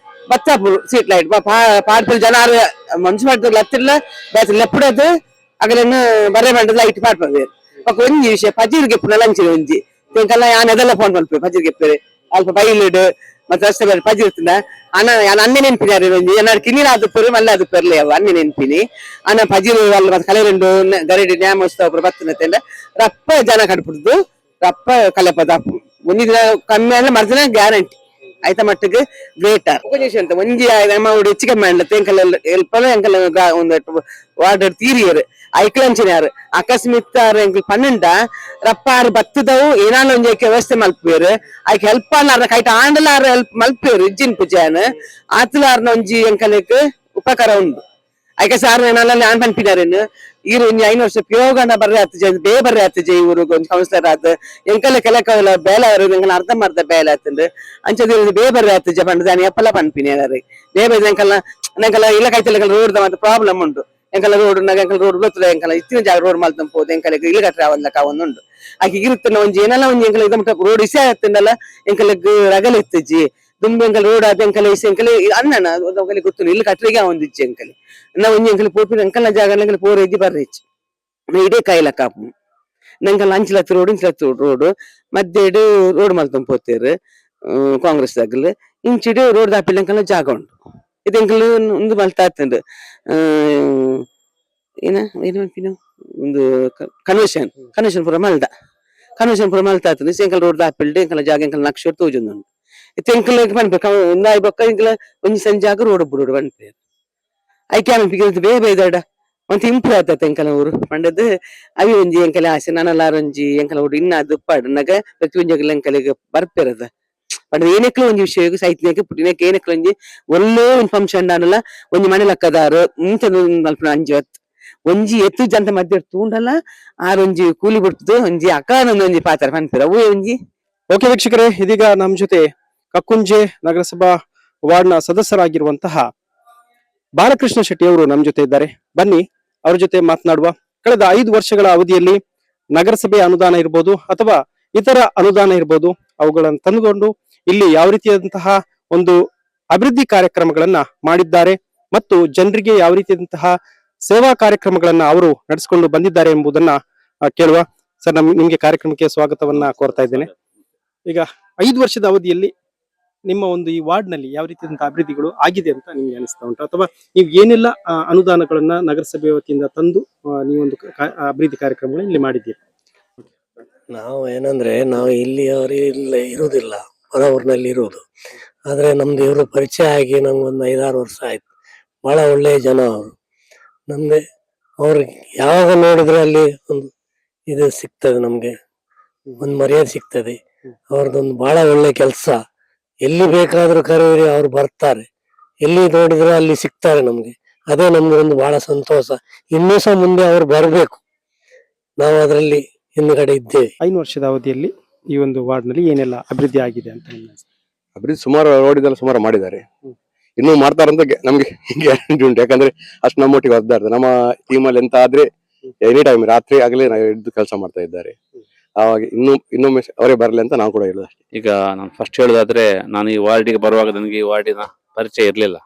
ಬತ್ತಾಪುರು ಸೀಟ್ ಲೈಟ್ ಪಾಡ್ಪುರು ಜನಾರು ಮನ್ಸು ಮಾಡ್ತಾರೆ ಹತ್ತಿರಲ್ಲ ಬೇಸಲ್ಲ ಎಪ್ಪಡದು ಅಗಲನ್ನು ಬರೆ ಬಂಡದ ಲೈಟ್ ಪಾಡ್ಪೇರು ಒಂಜಿ ವಿಷಯ ಪಜಿರ್ಗೆ ಪುನಃ ಲಂಚಿನ ಒಂಜಿ ಎಂಕಲ್ಲ ಯಾನ್ ಅದೆಲ್ಲ ಫೋನ್ ಮಾಡ್ಪೇರು ಪಜಿರ್ಗೆ ಎಪ್ಪೇರು ಅಲ್ಪ ಬೈಲಿಡು ಮತ್ತೆ ರಸ್ತೆ ಬೇರೆ ಪಜಿರ್ತಿನ ಅನ್ನ ನೆನ್ಪಿನಾರು ಏನಾದ್ರು ಕಿನ್ನಿನ ಅದು ಪೆರು ಮಲ್ಲ ಅದು ಪೆರ್ಲಿ ಅವು ಅನ್ನ ನೆನ್ಪಿನಿ ಅನ್ನ ಪಜಿರು ಅಲ್ಲ ಮತ್ತೆ ಕಲೆ ಗರಡಿ ನ್ಯಾಮೋತ್ಸವ ಬರ್ತನಂತ ರಪ್ಪ ಜನ ಕಟ್ಬಿಡ್ದು ರಪ್ಪ ಕಲೆಪದ ಒಂದಿ ದಿನ ಕಮ್ಮಿ ಅಂದ್ರೆ ಮರ್ದಿನ ಗ್ಯಾರಂಟಿ ಆಯ್ತಾ ಮಟ್ಟಿಗೆ ಗ್ರೇಟ್ ಅಂತ ಒಂಜಿ ಅಮೌಂಟ್ ಹೆಚ್ಚು ಕಮ್ಮಿ ಮಾಡ್ಲತ್ತೆ ಎಂಕಲ್ಲ ಎಲ್ಪಲ್ಲ ಎಂಕಲ್ಲ ಒಂದು ವಾರ್ಡ್ ತೀರಿಯರು ಐಕ್ಲಂಚಿನಾರು ಅಕಸ್ಮಿತ್ ಎಂಕಲ್ ಪನ್ನಂಡ ರಪ್ಪಾರು ಬತ್ತದವು ಏನಾನ ಒಂಜಿ ವ್ಯವಸ್ಥೆ ಮಲ್ಪೇರು ಆಯ್ಕೆ ಹೆಲ್ಪ್ ಅನ್ನಾರ ಕೈಟ್ ಆಂಡಲಾರ ಹೆಲ್ಪ್ ಮಲ್ಪೇರು ಇಜ್ಜಿನ ಪೂಜಾನ ಆತಲಾರ್ನ ಒಂಜಿ ಎಂಕಲಕ್ ಉಪಕಾರ ಉಂಡು ಐಕೆ ಸಾರ್ ಏನಾಲ ನಾನ್ ಪನ್ಪಿನಾರೇನು ಇರು ಒಂಜಿ 5 ವರ್ಷ ಪ್ಯೋಗನ ಬರ್ರೆ ಆತ ಬೇ ಬರ್ರೆ ಆತಜೆ ಇವರು ಒಂಜಿ ಕೌನ್ಸಿಲರ್ ಆತ ಎಂಕಲ್ಲ ಕೆಲಕವಲ ಬೇಲ ಎಂಕಲ್ ಅರ್ಧ ಬೇಲೆ ಆತಂಡು ಅಂಚದ ಬೇ ಬರ್ರೆ ಆತಜೆ ಪಂಡ ದಾನಿ ಎಪ್ಪಲ ಪನ್ಪಿನಾರಿ ಬೇ ಬರ್ರೆ ಎಂಕಲ್ಲ ಇಲ್ಲ ಕೈತಲ್ಲ ರೋಡ್ ಮತ್ತೆ ಪ್ರಾಬ್ಲಮ್ ಉಂಟು. ಎಂಕಲ್ಲ ರೋಡ್ ಎಂಕಲ್ ರೋಡ್ ಬರ್ತದೆ ಎಂಕಲ್ಲ ಇತ್ತಿನ ಜಾಗ ರೋಡ್ ಮಲ್ತಂದು ಹೋದ್ ಎಂಕಲ್ ಇಲ್ಲ ಕಟ್ರೆ ಅವಲ್ಲ ಕಾವೊಂದುಂಡು ಆಕೆ ಇರುತ್ತನ ಒಂಜಿ ಏನೆಲ್ಲ ಒಂಜಿ ಎಂಕಲ್ ಇದ ರೋಡ್ ಇಸೆ ಆತಂಡಲ್ಲ ಎಂಕಲ್ಗ್ ರಗಲ ಇತ್ತಜ್ಜಿ ದುಂಬು ಎಂಕಲ್ ರೋಡ್ ಆದ ಎಂಕಲ್ ಇಸೆ ಎಂಕಲ್ ಅನ್ನನ ಗೊತ್ತು ಇಲ್ಲ ಕಟ್ರಿಗೆ ಒಂದಿಜ್ಜಿ ಎಂಕಲ್ ನಾ ಒಂಜಿ ಎಂಕಲ್ ಪೋಪಿ ಎಂಕಲ್ನ ಜಾಗ ಎಂಕಲ್ ಪೋರ್ ಇಜ್ಜಿ ಬರ್ರಿ ಇಜ್ಜಿ ಇಡೇ ಕಾಯಿಲ ಕಾಪು ನಂಕಲ್ ಅಂಚಿಲತ್ತು ರೋಡ್ ಮಧ್ಯೆಡು ರೋಡ್ ಮಲ್ತಂದು ಪೋತೇರು ಕಾಂಗ್ರೆಸ್ ದಾಗಲ್ ಇಂಚಿಡು ರೋಡ್ ದಾಪಿಲ್ ಎಂಕಲ್ನ ಜಾಗ ಉಂಟು ಇದು ಎಂಕಲ್ ಒಂದು ಮಲ್ತಾ ಆತಂಡು ಏನ ಒಂದು ಕನ್ವೆನ್ಷನ್ ಪುರ ಮಲ್ದ ಆತಂದು ಎಂಕಲ್ ರೋಡ್ ದಾಪಿಲ್ಡು ಎಂಕಲ್ ಜಾಗ ಎಂಕಲ್ ನಕ್ಷ ತೋಜೊಂದುಂಡು ತೆಂಕಲ ಪನ್ಪೇರು ಒಂದಾಯಿ ಬೊಕ್ಕ ಇಂಕಲ ಒಂಜಿ ಸಂಜಾಗ ರೋಡ್ ಬುರುಡು ಪನ್ಪೇರು ಐಕೆ ಆమె ಬೇರೆ ಬೇದಾಡ ಮತ್ತೆ ಇಂಪ್ರೂವ್ ಆತ ಎಂಕಲ ಊರು ಪಂಡದ್ ಅವಿ ಒಂಜಿ ಎಂಕಲ ಆಸೆ ನನಲಾರೊಂಜಿ ಎಂಕಲ ಊರು ಇನ್ನ ದುಪ್ಪಾಡು ನಗ ಪ್ರತಿ ಒಂಜಿ ಎಂಕಲಿಗೆ ಬರ್ಪೇರದ ಪಂಡ ಏನಕ್ಲ ಒಂಜಿ ವಿಷಯ ಸೈತ್ನಕ್ಕೆ ಪುಟ್ಟಿನಕ್ಕೆ ಏನಕ್ಲ ಒಂಜಿ ಒಳ್ಳೆ ಒಂದು ಫಂಕ್ಷನ್ ಅನ್ನಲ್ಲ ಒಂಜಿ ಮನೆ ಲಕ್ಕದಾರು ಮುಂಚೆ ಮಲ್ಪನ ಅಂಜತ್ ಒಂಜಿ ಎತ್ತು ಜಂತ ಮಧ್ಯ ತೂಂಡಲ್ಲ ಆರೊಂಜಿ ಕೂಲಿ ಬಿಡ್ತದು ಒಂಜಿ ಅಕಾನೊಂದು ಒಂಜಿ ಪಾತ್ರ ಪನ್ಪೇರ ಅವು ಒಂಜಿ. ಓಕೆ ವೀಕ್ಷಕರೇ, ಇದೀಗ ನಮ್ಮ ಜೊತೆ ಕಕ್ಕುಂಜೆ ನಗರಸಭಾ ವಾರ್ಡ್ನ ಸದಸ್ಯರಾಗಿರುವಂತಹ ಬಾಲಕೃಷ್ಣ ಶೆಟ್ಟಿ ಅವರು ನಮ್ಮ ಜೊತೆ ಇದ್ದಾರೆ. ಬನ್ನಿ ಅವ್ರ ಜೊತೆ ಮಾತನಾಡುವ. ಕಳೆದ 5 ವರ್ಷಗಳ ಅವಧಿಯಲ್ಲಿ ನಗರಸಭೆ ಅನುದಾನ ಇರ್ಬೋದು ಅಥವಾ ಇತರ ಅನುದಾನ ಇರ್ಬೋದು, ಅವುಗಳನ್ನು ತಂದುಕೊಂಡು ಇಲ್ಲಿ ಯಾವ ರೀತಿಯಾದಂತಹ ಒಂದು ಅಭಿವೃದ್ಧಿ ಕಾರ್ಯಕ್ರಮಗಳನ್ನ ಮಾಡಿದ್ದಾರೆ ಮತ್ತು ಜನರಿಗೆ ಯಾವ ರೀತಿಯಾದಂತಹ ಸೇವಾ ಕಾರ್ಯಕ್ರಮಗಳನ್ನ ಅವರು ನಡೆಸಿಕೊಂಡು ಬಂದಿದ್ದಾರೆ ಎಂಬುದನ್ನ ಕೇಳುವ. ಸರ್, ನಿಮ್ಗೆ ಕಾರ್ಯಕ್ರಮಕ್ಕೆ ಸ್ವಾಗತವನ್ನ ಕೋರ್ತಾ ಇದ್ದೇನೆ. ಈಗ 5 ವರ್ಷದ ಅವಧಿಯಲ್ಲಿ ನಿಮ್ಮ ಒಂದು ಈ ವಾರ್ಡ್ ನಲ್ಲಿ ಯಾವ ರೀತಿಯಾದಂತಹ ಅಭಿವೃದ್ಧಿಗಳು ಆಗಿದೆ ಅಂತ ನಿಮ್ಗೆ ಅನಿಸ್ತಾ ಉಂಟು, ಅಥವಾ ನೀವು ಏನೆಲ್ಲ ಅನುದಾನಗಳನ್ನ ನಗರಸಭೆ ವತಿಯಿಂದ ತಂದು ನೀವೊಂದು ಅಭಿವೃದ್ಧಿ ಕಾರ್ಯಕ್ರಮಗಳನ್ನ ಇಲ್ಲಿ ಮಾಡಿದ್ದೀರಿ? ನಾವು ಏನಂದ್ರೆ ನಾವು ಇಲ್ಲಿ ಇರುವುದಿಲ್ಲ, ಹೊರ ಊರಿನಲ್ಲಿ ಇರುವುದು. ಆದ್ರೆ ನಮ್ದು ಇವರು ಪರಿಚಯ ಆಗಿ ನಮ್ಗೊಂದು 5-6 ವರ್ಷ ಆಯ್ತು. ಬಹಳ ಒಳ್ಳೆಯ ಜನ ಅವರು. ನಮ್ಗೆ ಅವ್ರಿಗೆ ಯಾವಾಗ ನೋಡಿದ್ರೆ ಅಲ್ಲಿ ಒಂದು ಇದು ಸಿಗ್ತದೆ, ನಮ್ಗೆ ಒಂದು ಮರ್ಯಾದೆ ಸಿಗ್ತದೆ. ಅವ್ರದ್ದೊಂದು ಬಹಳ ಒಳ್ಳೆ ಕೆಲಸ. ಎಲ್ಲಿ ಬೇಕಾದ್ರೂ ಕರೆಯಿರಿ ಅವ್ರು ಬರ್ತಾರೆ, ಎಲ್ಲಿ ನೋಡಿದ್ರೆ ಅಲ್ಲಿ ಸಿಗ್ತಾರೆ ನಮ್ಗೆ. ಅದೇ ನಮ್ಗೆ ಒಂದು ಬಹಳ ಸಂತೋಷ. ಇನ್ನೂ ಸಹ ಮುಂದೆ ಅವ್ರು ಬರ್ಬೇಕು, ನಾವು ಅದರಲ್ಲಿ ಹಿಂದ್ಗಡೆ ಇದ್ದೇವೆ. 5 ವರ್ಷದ ಅವಧಿಯಲ್ಲಿ ಈ ಒಂದು ವಾರ್ಡ್ ನಲ್ಲಿ ಏನೆಲ್ಲ ಅಭಿವೃದ್ಧಿ ಆಗಿದೆ ಅಂತ? ಅಭಿವೃದ್ಧಿ ಸುಮಾರು ರೋಡಿದೆಲ್ಲ ಸುಮಾರು ಮಾಡಿದ್ದಾರೆ, ಇನ್ನೂ ಮಾಡ್ತಾರಂತ ನಮ್ಗೆ ಗ್ಯಾರಂಟಿ ಉಂಟು. ಯಾಕಂದ್ರೆ ಅಷ್ಟು ನಮ್ಮೊಟ್ಟಿಗೆ ಒದ್ದಾಡ್ತಾರೆ. ನಮ್ಮ ಟೀಮಲ್ಲಿ ಎಂತ ಆದ್ರೆ ಎನಿ ಟೈಮ್ ರಾತ್ರಿ ಆಗಲೇ ಹಿಡಿದು ಕೆಲಸ ಮಾಡ್ತಾ ಇದ್ದಾರೆ. ಆವಾಗ ಇನ್ನೊಮ್ಮೆ ಅವರೇ ಬರಲಿ ಅಂತ ನಾವು ಕೂಡ ಹೇಳುದು ಅಷ್ಟೇ. ಈಗ ನಾನು ಫಸ್ಟ್ ಹೇಳುದಾದ್ರೆ, ನಾನು ಈ ವಾರ್ಡಿಗೆ ಬರುವಾಗ ನನಗೆ ಈ ವಾರ್ಡಿನ ಪರಿಚಯ ಇರಲಿಲ್ಲ.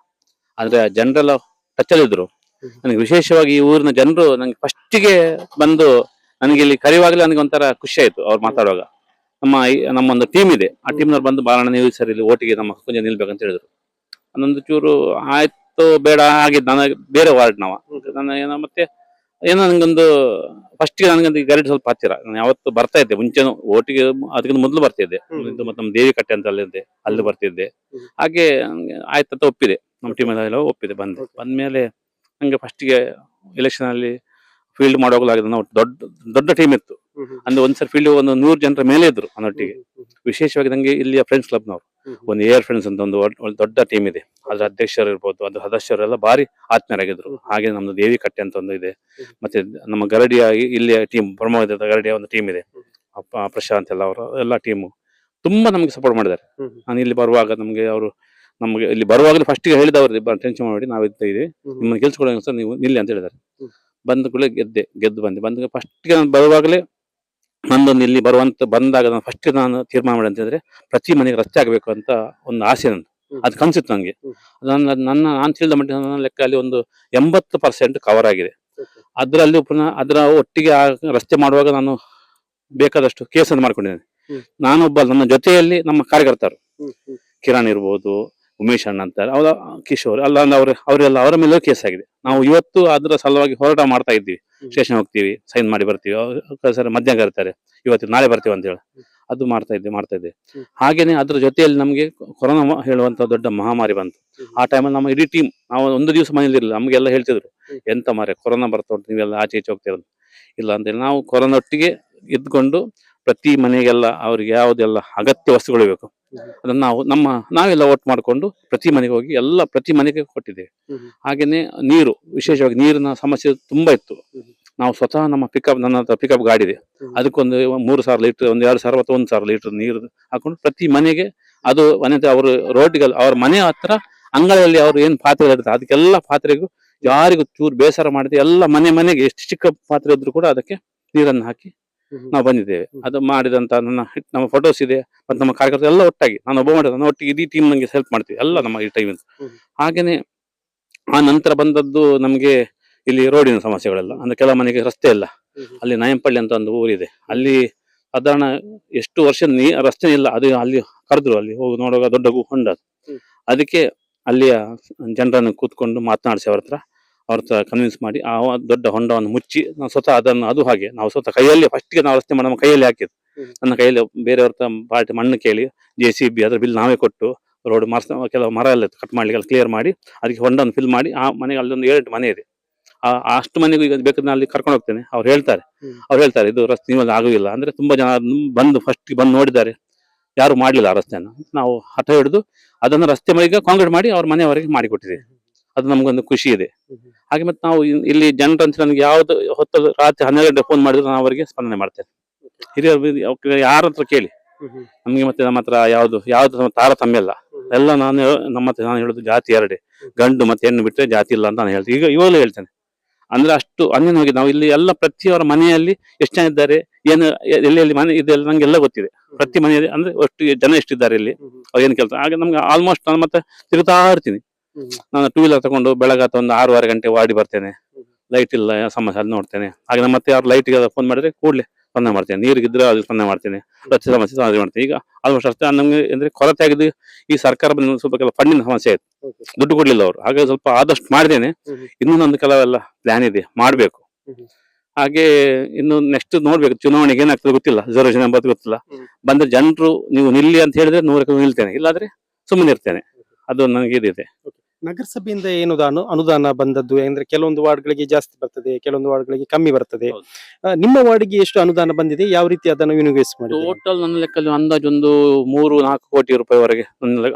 ಆದ್ರೆ ಜನರೆಲ್ಲ ಟಚ್ ಅಲ್ಲಿ ಇದ್ರು. ನನಗೆ ವಿಶೇಷವಾಗಿ ಈ ಊರಿನ ಜನರು ನನಗೆ ಫಸ್ಟಿಗೆ ಬಂದು ನನಗೆ ಇಲ್ಲಿ ಕರೆಯುವಾಗಲೇ ನನಗೆ ಒಂಥರ ಖುಷಿ ಆಯ್ತು ಅವ್ರು ಮಾತಾಡುವಾಗ. ನಮ್ಮ ಒಂದು ಟೀಮ್ ಇದೆ, ಆ ಟೀಮ್ನವ್ರು ಬಂದು ಬಾಳಣ್ಣ ನೀವು ಸರ್ ಇಲ್ಲಿ ಒಟ್ಟಿಗೆ ನಮ್ಮ ಕೊಂಚ ನಿಲ್ಬೇಕಂತ ಹೇಳಿದ್ರು. ಅದೊಂದು ಚೂರು ಆಯ್ತು ಬೇಡ ಆಗಿದ್ದು. ನನಗೆ ಬೇರೆ ವಾರ್ಡ್ ನನ್ನ ಏನೋ ಮತ್ತೆ ಏನೋ ನನಗೊಂದು ಫಸ್ಟ್ಗೆ ನನಗೊಂದು ಗರಡಿ ಸ್ವಲ್ಪ ಹತ್ತಿರ. ನಾನು ಯಾವತ್ತು ಬರ್ತಾ ಇದ್ದೆ ಮುಂಚೆನೂ ಒಟ್ಟಿಗೆ, ಅದಕ್ಕಿಂತ ಮೊದಲು ಬರ್ತಿದ್ದೆ. ಮತ್ತೆ ನಮ್ಮ ದೇವಿ ಕಟ್ಟೆ ಅಂತ ಅಲ್ಲಿ ಬರ್ತಿದ್ದೆ. ಹಾಗೆ ಆಯ್ತಂತ ಒಪ್ಪಿದೆ, ನಮ್ಮ ಟೀಮಲ್ಲಿ ಒಪ್ಪಿದೆ. ಬಂದ್ಮೇಲೆ ನಂಗೆ ಫಸ್ಟ್ಗೆ ಎಲೆಕ್ಷನ್ ಅಲ್ಲಿ ಫೀಲ್ಡ್ ಮಾಡುವಾಗಲಾಗಿದೆ. ನಾವು ದೊಡ್ಡ ಟೀಮ್ ಇತ್ತು. ಅಂದ್ರೆ ಒಂದ್ಸರಿ ಫೀಲ್ಡ್ ಒಂದು 100 ಜನರ ಮೇಲೆ ಇದ್ರು ಅನ್ನೊಟ್ಟಿಗೆ. ವಿಶೇಷವಾಗಿ ನಂಗೆ ಇಲ್ಲಿಯ ಫ್ರೆಂಡ್ಸ್ ಕ್ಲಬ್ನವರು ಒಂದು ಏರ್ ಫ್ರೆಂಡ್ಸ್ ಅಂತ ಒಂದು ದೊಡ್ಡ ಟೀಮ್ ಇದೆ. ಅದ್ರ ಅಧ್ಯಕ್ಷರು ಇರ್ಬೋದು, ಅದ್ರ ಸದಸ್ಯರೆಲ್ಲ ಭಾರಿ ಆತ್ಮೀಯರಾಗಿದ್ರು. ಹಾಗೆ ನಮ್ದು ದೇವಿ ಕಟ್ಟೆ ಅಂತ ಒಂದು ಇದೆ. ಮತ್ತೆ ನಮ್ಮ ಗರಡಿಯ ಇಲ್ಲಿಯ ಟೀಮ್, ಬ್ರಹ್ಮದ ಗರಡಿಯ ಒಂದು ಟೀಮ್ ಇದೆ, ಪ್ರಶಾಂತ್ ಎಲ್ಲ ಅವರು ಎಲ್ಲ ಟೀಮು ತುಂಬಾ ನಮ್ಗೆ ಸಪೋರ್ಟ್ ಮಾಡಿದ್ದಾರೆ. ನಾನು ಇಲ್ಲಿ ಬರುವಾಗ ನಮ್ಗೆ ಇಲ್ಲಿ ಬರುವಾಗಲೇ ಫಸ್ಟ್ಗೆ ಹೇಳಿದವರು, ಟೆನ್ಷನ್ ಮಾಡಿ ನಾವು ಇದ್ದೀವಿ, ನಿಮ್ಮನ್ನು ಗೆಲ್ಸ್ಕೊಳ್ಳೋ ಸರ್ ನೀವು ನಿಲ್ಲಿ ಅಂತ ಹೇಳಿದ್ದಾರೆ. ಬಂದ ಕೂಡ ಗೆದ್ದು ಬಂದೆ. ಫಸ್ಟ್ಗೆ ನಾನು ಬರುವಾಗಲೇ ನಂದೊಂದು ಇಲ್ಲಿ ಬಂದಾಗ ನಾನು ಫಸ್ಟ್ ನಾನು ತೀರ್ಮಾನ ಮಾಡಿ ಅಂತಂದ್ರೆ, ಪ್ರತಿ ಮನೆಗೆ ರಸ್ತೆ ಆಗಬೇಕು ಅಂತ ಒಂದು ಆಸೆ ನಂದು. ಅದು ಕನ್ಸಿತ್ತು ನನಗೆ. ನಾನು ತಿಳಿದ ಮಟ್ಟಿಗೆ ನನ್ನ ಲೆಕ್ಕದಲ್ಲಿ ಒಂದು 80% ಕವರ್ ಆಗಿದೆ. ಅದರಲ್ಲಿ ಪುನಃ ಅದರ ಒಟ್ಟಿಗೆ ಆ ರಸ್ತೆ ಮಾಡುವಾಗ ನಾನು ಬೇಕಾದಷ್ಟು ಕೇಸನ್ನು ಮಾಡ್ಕೊಂಡಿದ್ದೇನೆ. ನಾನೊಬ್ಬ, ನನ್ನ ಜೊತೆಯಲ್ಲಿ ನಮ್ಮ ಕಾರ್ಯಕರ್ತರು ಕಿರಣ್ ಇರ್ಬೋದು, ಉಮೇಶ್ ಅಣ್ಣ ಅಂತಾರೆ, ಅವರ ಕಿಶೋರ್ ಅಲ್ಲ, ಅವರೆಲ್ಲ ಅವರ ಮೇಲೆ ಕೇಸ್ ಆಗಿದೆ. ನಾವು ಇವತ್ತು ಅದರ ಸಲುವಾಗಿ ಹೋರಾಟ ಮಾಡ್ತಾ ಇದ್ದೀವಿ. ಸ್ಟೇಷನ್ ಹೋಗ್ತೀವಿ, ಸೈನ್ ಮಾಡಿ ಬರ್ತೀವಿ. ಸರ್ ಮಧ್ಯಾಹ್ನ ಕರೀತಾರೆ, ಇವತ್ತು ನಾಳೆ ಬರ್ತೀವಿ ಅಂತ ಹೇಳಿ ಅದು ಮಾಡ್ತಾ ಇದ್ದೆ. ಹಾಗೇನೆ ಅದ್ರ ಜೊತೆಯಲ್ಲಿ ನಮ್ಗೆ ಕೊರೋನಾ ಹೇಳುವಂತ ದೊಡ್ಡ ಮಹಾಮಾರಿ ಬಂತು. ಆ ಟೈಮಲ್ಲಿ ನಮ್ಮ ಇಡೀ ಟೀಮ್, ನಾವು ಒಂದು ದಿವಸ ಮನೇಲಿ ಇರಲಿಲ್ಲ. ನಮ್ಗೆಲ್ಲ ಹೇಳ್ತಿದ್ರು, ಎಂತ ಮಾರೆ ಕೊರೋನಾ ಬರ್ತಾ ಉಂಟು, ನೀವೆಲ್ಲ ಆಚೆ ಈಚೆ ಹೋಗ್ತಿರೋದು ಇಲ್ಲ ಅಂತೇಳಿ. ನಾವು ಕೊರೋನಾ ಒಟ್ಟಿಗೆ ಇದ್ಕೊಂಡು ಪ್ರತಿ ಮನೆಗೆಲ್ಲ ಅವ್ರಿಗೆ ಯಾವುದೆಲ್ಲ ಅಗತ್ಯ ವಸ್ತುಗಳು ಬೇಕು ಅದನ್ನ ನಾವೆಲ್ಲ ಒಟ್ಟು ಮಾಡಿಕೊಂಡು ಪ್ರತಿ ಮನೆಗೆ ಹೋಗಿ ಪ್ರತಿ ಮನೆಗೆ ಕೊಟ್ಟಿದ್ದೇವೆ. ಹಾಗೇನೆ ನೀರು, ವಿಶೇಷವಾಗಿ ನೀರಿನ ಸಮಸ್ಯೆ ತುಂಬಾ ಇತ್ತು. ನಾವು ಸ್ವತಃ ನನ್ನ ಹತ್ರ ಪಿಕಪ್ ಗಾಡಿ ಇದೆ, ಅದಕ್ಕೊಂದು 3,000 ಲೀಟರ್, 2,000 ಅಥವಾ 1,000 ಲೀಟರ್ ನೀರು ಹಾಕೊಂಡು ಪ್ರತಿ ಮನೆಗೆ ಅದು ಅವರು ರೋಡ್ಗಳು, ಅವ್ರ ಮನೆ ಹತ್ರ ಅಂಗಳದಲ್ಲಿ ಅವ್ರು ಏನ್ ಪಾತ್ರೆ ಇರ್ತಾರೆ ಅದಕ್ಕೆಲ್ಲ ಪಾತ್ರೆಗೂ ಯಾರಿಗೂ ಚೂರು ಬೇಸರ ಮಾಡಿದೆ. ಎಲ್ಲ ಮನೆಗೆ ಎಷ್ಟು ಚಿಕ್ಕ ಪಾತ್ರೆ ಇದ್ರು ಕೂಡ ಅದಕ್ಕೆ ನೀರನ್ನು ಹಾಕಿ ನಾವು ಬಂದಿದ್ದೇವೆ. ಅದು ಮಾಡಿದಂತ ನಮ್ಮ ಫೋಟೋಸ್ ಇದೆ. ಮತ್ತೆ ನಮ್ಮ ಕಾರ್ಯಕರ್ತರು ಎಲ್ಲ ಒಟ್ಟಾಗಿ, ನಾನು ಒಬ್ಬ ಮಾಡಿದ, ನಾನು ಒಟ್ಟಿಗೆ ಇಡೀ ಟೀಮ್ ನಂಗೆ ಹೆಲ್ಪ್ ಮಾಡ್ತೀವಿ ಎಲ್ಲ ನಮ್ಮ ಈ ಟೈಮ್. ಹಾಗೇನೆ ಆ ನಂತರ ಬಂದದ್ದು ನಮ್ಗೆ ಇಲ್ಲಿ ರೋಡಿನ ಸಮಸ್ಯೆಗಳೆಲ್ಲ. ಅಂದ್ರೆ ಕೆಲ ಮನೆಗೆ ರಸ್ತೆ ಇಲ್ಲ. ಅಲ್ಲಿ ನಾಯಂಪಳ್ಳಿ ಅಂತ ಒಂದು ಊರಿದೆ, ಅಲ್ಲಿ ಸಾಧಾರಣ ಎಷ್ಟು ವರ್ಷ ರಸ್ತೆ ಇಲ್ಲ. ಅದು ಅಲ್ಲಿ ಕರೆದ್ರು, ಅಲ್ಲಿ ಹೋಗಿ ನೋಡುವಾಗ ದೊಡ್ಡ ಹೊಂಡ. ಅದಕ್ಕೆ ಅಲ್ಲಿಯ ಜನರನ್ನು ಕೂತ್ಕೊಂಡು ಮಾತನಾಡಿಸಿ ಅವ್ರ ಹತ್ರ ಕನ್ವಿನ್ಸ್ ಮಾಡಿ ಆ ದೊಡ್ಡ ಹೊಂಡವನ್ನು ಮುಚ್ಚಿ ನಾವು ಸ್ವತಃ ಅದು ಹಾಗೆ ನಾವು ಸ್ವತಃ ಕೈಯಲ್ಲಿ ಫಸ್ಟ್ಗೆ ನಾವು ರಸ್ತೆ ಮಾಡಿ ನಮ್ಮ ಕೈಯಲ್ಲಿ ಹಾಕಿದ್ದು. ನನ್ನ ಕೈಯಲ್ಲಿ ಬೇರೆಯವ್ರ ಪಾರ್ಟಿ ಮಣ್ಣು ಕೇಳಿ JCB ಅದ್ರ ಬಿಲ್ ನಾವೇ ಕೊಟ್ಟು ರೋಡ್ ಕೆಲವು ಮರ ಎಲ್ಲ ಕಟ್ ಮಾಡ್ಲಿಕ್ಕೆ ಕ್ಲಿಯರ್ ಮಾಡಿ ಅದಕ್ಕೆ ಹೊಂಡನ್ನು ಫಿಲ್ ಮಾಡಿ ಆ ಮನೆಗೆ ಅಲ್ಲೊಂದು 7 ಮನೆ ಇದೆ. ಅಷ್ಟು ಮನೆಗೂ ಈಗ ಬೇಕಾದ್ರೆ ಅಲ್ಲಿ ಕರ್ಕೊಂಡು ಹೋಗ್ತೇನೆ. ಅವ್ರು ಹೇಳ್ತಾರೆ ಇದು ರಸ್ತೆ ನೀವಲ್ಲಿ ಆಗುದಿಲ್ಲ ಅಂದ್ರೆ ತುಂಬಾ ಜನ ಬಂದು ಫಸ್ಟ್ ಬಂದು ನೋಡಿದ್ದಾರೆ, ಯಾರು ಮಾಡ್ಲಿಲ್ಲ ಆ ರಸ್ತೆಯನ್ನು. ನಾವು ಹಠ ಹಿಡಿದು ಅದನ್ನು ರಸ್ತೆ ಈಗ ಕಾಂಕ್ರೀಟ್ ಮಾಡಿ ಅವ್ರ ಮನೆಯವರೆಗೆ ಮಾಡಿಕೊಟ್ಟಿದೆ. ಅದು ನಮ್ಗೊಂದು ಖುಷಿ ಇದೆ. ಹಾಗೆ ಮತ್ತೆ ನಾವು ಇಲ್ಲಿ ಜನರಂತ ನನಗೆ ಯಾವ್ದು ಹೊತ್ತು ರಾತ್ರಿ 12 ಗಂಟೆ ಫೋನ್ ಮಾಡಿದ್ರು ನಾನು ಅವರಿಗೆ ಸ್ಪಂದನೆ ಮಾಡ್ತೇನೆ. ಹಿರಿಯರು ಯಾರ ಹತ್ರ ಕೇಳಿ, ನಮ್ಗೆ ಮತ್ತೆ ನಮ್ಮ ಹತ್ರ ಯಾವ್ದು ತಾರತಮ್ಯ ಇಲ್ಲ. ಎಲ್ಲ ನಮ್ಮ ಹತ್ರ ನಾನು ಹೇಳುದು ಜಾತಿ ಎರಡೇ, ಗಂಡು ಮತ್ತೆ ಹೆಣ್ಣು ಬಿಟ್ಟರೆ ಜಾತಿ ಇಲ್ಲ ಅಂತ ನಾನು ಹೇಳ್ತೇನೆ. ಇವಾಗಲೂ ಹೇಳ್ತೇನೆ. ಅಂದ್ರೆ ಅಷ್ಟು ಅನ್ಯವಾಗಿ ನಾವು ಇಲ್ಲಿ ಎಲ್ಲ ಪ್ರತಿಯವರ ಮನೆಯಲ್ಲಿ ಎಷ್ಟು ಜನ ಇದ್ದಾರೆ, ಏನು ಎಲ್ಲಿ ಮನೆ ಇದೆಲ್ಲ ನಂಗೆಲ್ಲ ಗೊತ್ತಿದೆ. ಪ್ರತಿ ಮನೆಯಲ್ಲಿ ಅಂದ್ರೆ ಒಟ್ಟು ಜನ ಎಷ್ಟಿದ್ದಾರೆ ಇಲ್ಲಿ, ಅವ್ರು ಏನು ಕೆಲಸ. ಹಾಗೆ ನಮ್ಗೆ ಆಲ್ಮೋಸ್ಟ್ ನಾನು ಮತ್ತೆ ತಿರುಗ್ತಾ ಇರ್ತೀನಿ. ನಾನು 2 ವೀಲರ್ ತಗೊಂಡು ಬೆಳಗಾತ ಒಂದು 6-6 ಗಂಟೆ ವಾಡಿ ಬರ್ತೇನೆ. ಲೈಟ್ ಇಲ್ಲ ಸಮಸ್ಯೆ ಅದು ನೋಡ್ತೇನೆ. ಹಾಗೆ ನಮ್ಮ ಮತ್ತೆ ಯಾರು ಲೈಟ್ಗೆ ಫೋನ್ ಮಾಡಿದ್ರೆ ಕೂಡಲೇ ಸ್ಪಂದನೆ ಮಾಡ್ತೇನೆ. ನೀರಿಗಿದ್ರೆ ಅದು ಸ್ಪಂದನೆ ಮಾಡ್ತೇನೆ. ರಸ್ತೆ ಸಮಸ್ಯೆ ಸ್ಪಂದನೆ ಮಾಡ್ತೇನೆ. ಈಗ ಆಲ್ಮೋಸ್ಟ್ ಅಷ್ಟೇ ನಮ್ಗೆ ಅಂದ್ರೆ ಕೊರತೆ ಆಗಿದ್ದು ಈ ಸರ್ಕಾರ ಬಂದ ಸ್ವಲ್ಪ ಕೆಲವು ಫಂಡಿನ ಸಮಸ್ಯೆ ಆಯ್ತು, ದುಡ್ಡು ಕೊಡ್ಲಿಲ್ಲ ಅವರು. ಹಾಗೆ ಸ್ವಲ್ಪ ಆದಷ್ಟು ಮಾಡಿದ್ದೇನೆ. ಇನ್ನೂ ನಂದು ಕೆಲವೆಲ್ಲ ಪ್ಲಾನ್ ಇದೆ, ಮಾಡ್ಬೇಕು. ಹಾಗೆ ಇನ್ನು ನೆಕ್ಸ್ಟ್ ನೋಡ್ಬೇಕು, ಚುನಾವಣೆಗೆ ಏನಾಗ್ತದೆ ಗೊತ್ತಿಲ್ಲ, ರಿಸರ್ವೇಷನ್ ಎಂಬುದು ಗೊತ್ತಿಲ್ಲ. ಬಂದ್ರೆ ಜನರು ನೀವು ನಿಲ್ಲಿ ಅಂತ ಹೇಳಿದ್ರೆ 100ಕ್ಕೆ ನಿಲ್ತೇನೆ, ಇಲ್ಲಾದ್ರೆ ಸುಮ್ಮನೆ ಇರ್ತೇನೆ. ಅದು ನನಗೆ ಇದಿದೆ. ನಗರಸಭೆಯಿಂದ ಏನು ಅನುದಾನ ಬಂದದ್ದು ಅಂದ್ರೆ ಕೆಲವೊಂದು ವಾರ್ಡ್ಗಳಿಗೆ ಜಾಸ್ತಿ ಬರ್ತದೆ, ಕೆಲವೊಂದು ವಾರ್ಡ್ಗಳಿಗೆ ಕಮ್ಮಿ ಬರ್ತದೆ. ನಿಮ್ಮ ವಾರ್ಡ್ಗೆ ಎಷ್ಟು ಅನುದಾನ ಬಂದಿದೆ, ಯಾವ ರೀತಿ ಅದನ್ನು ವಿನಿಯೋಗಿಸಿ ಮಾಡಿ? ಟೋಟಲ್ ನನ್ನ ಲೆಕ್ಕದಲ್ಲಿ ಅಂದಾಜು ಒಂದು 3-4 ಕೋಟಿ ರೂಪಾಯಿವರೆಗೆ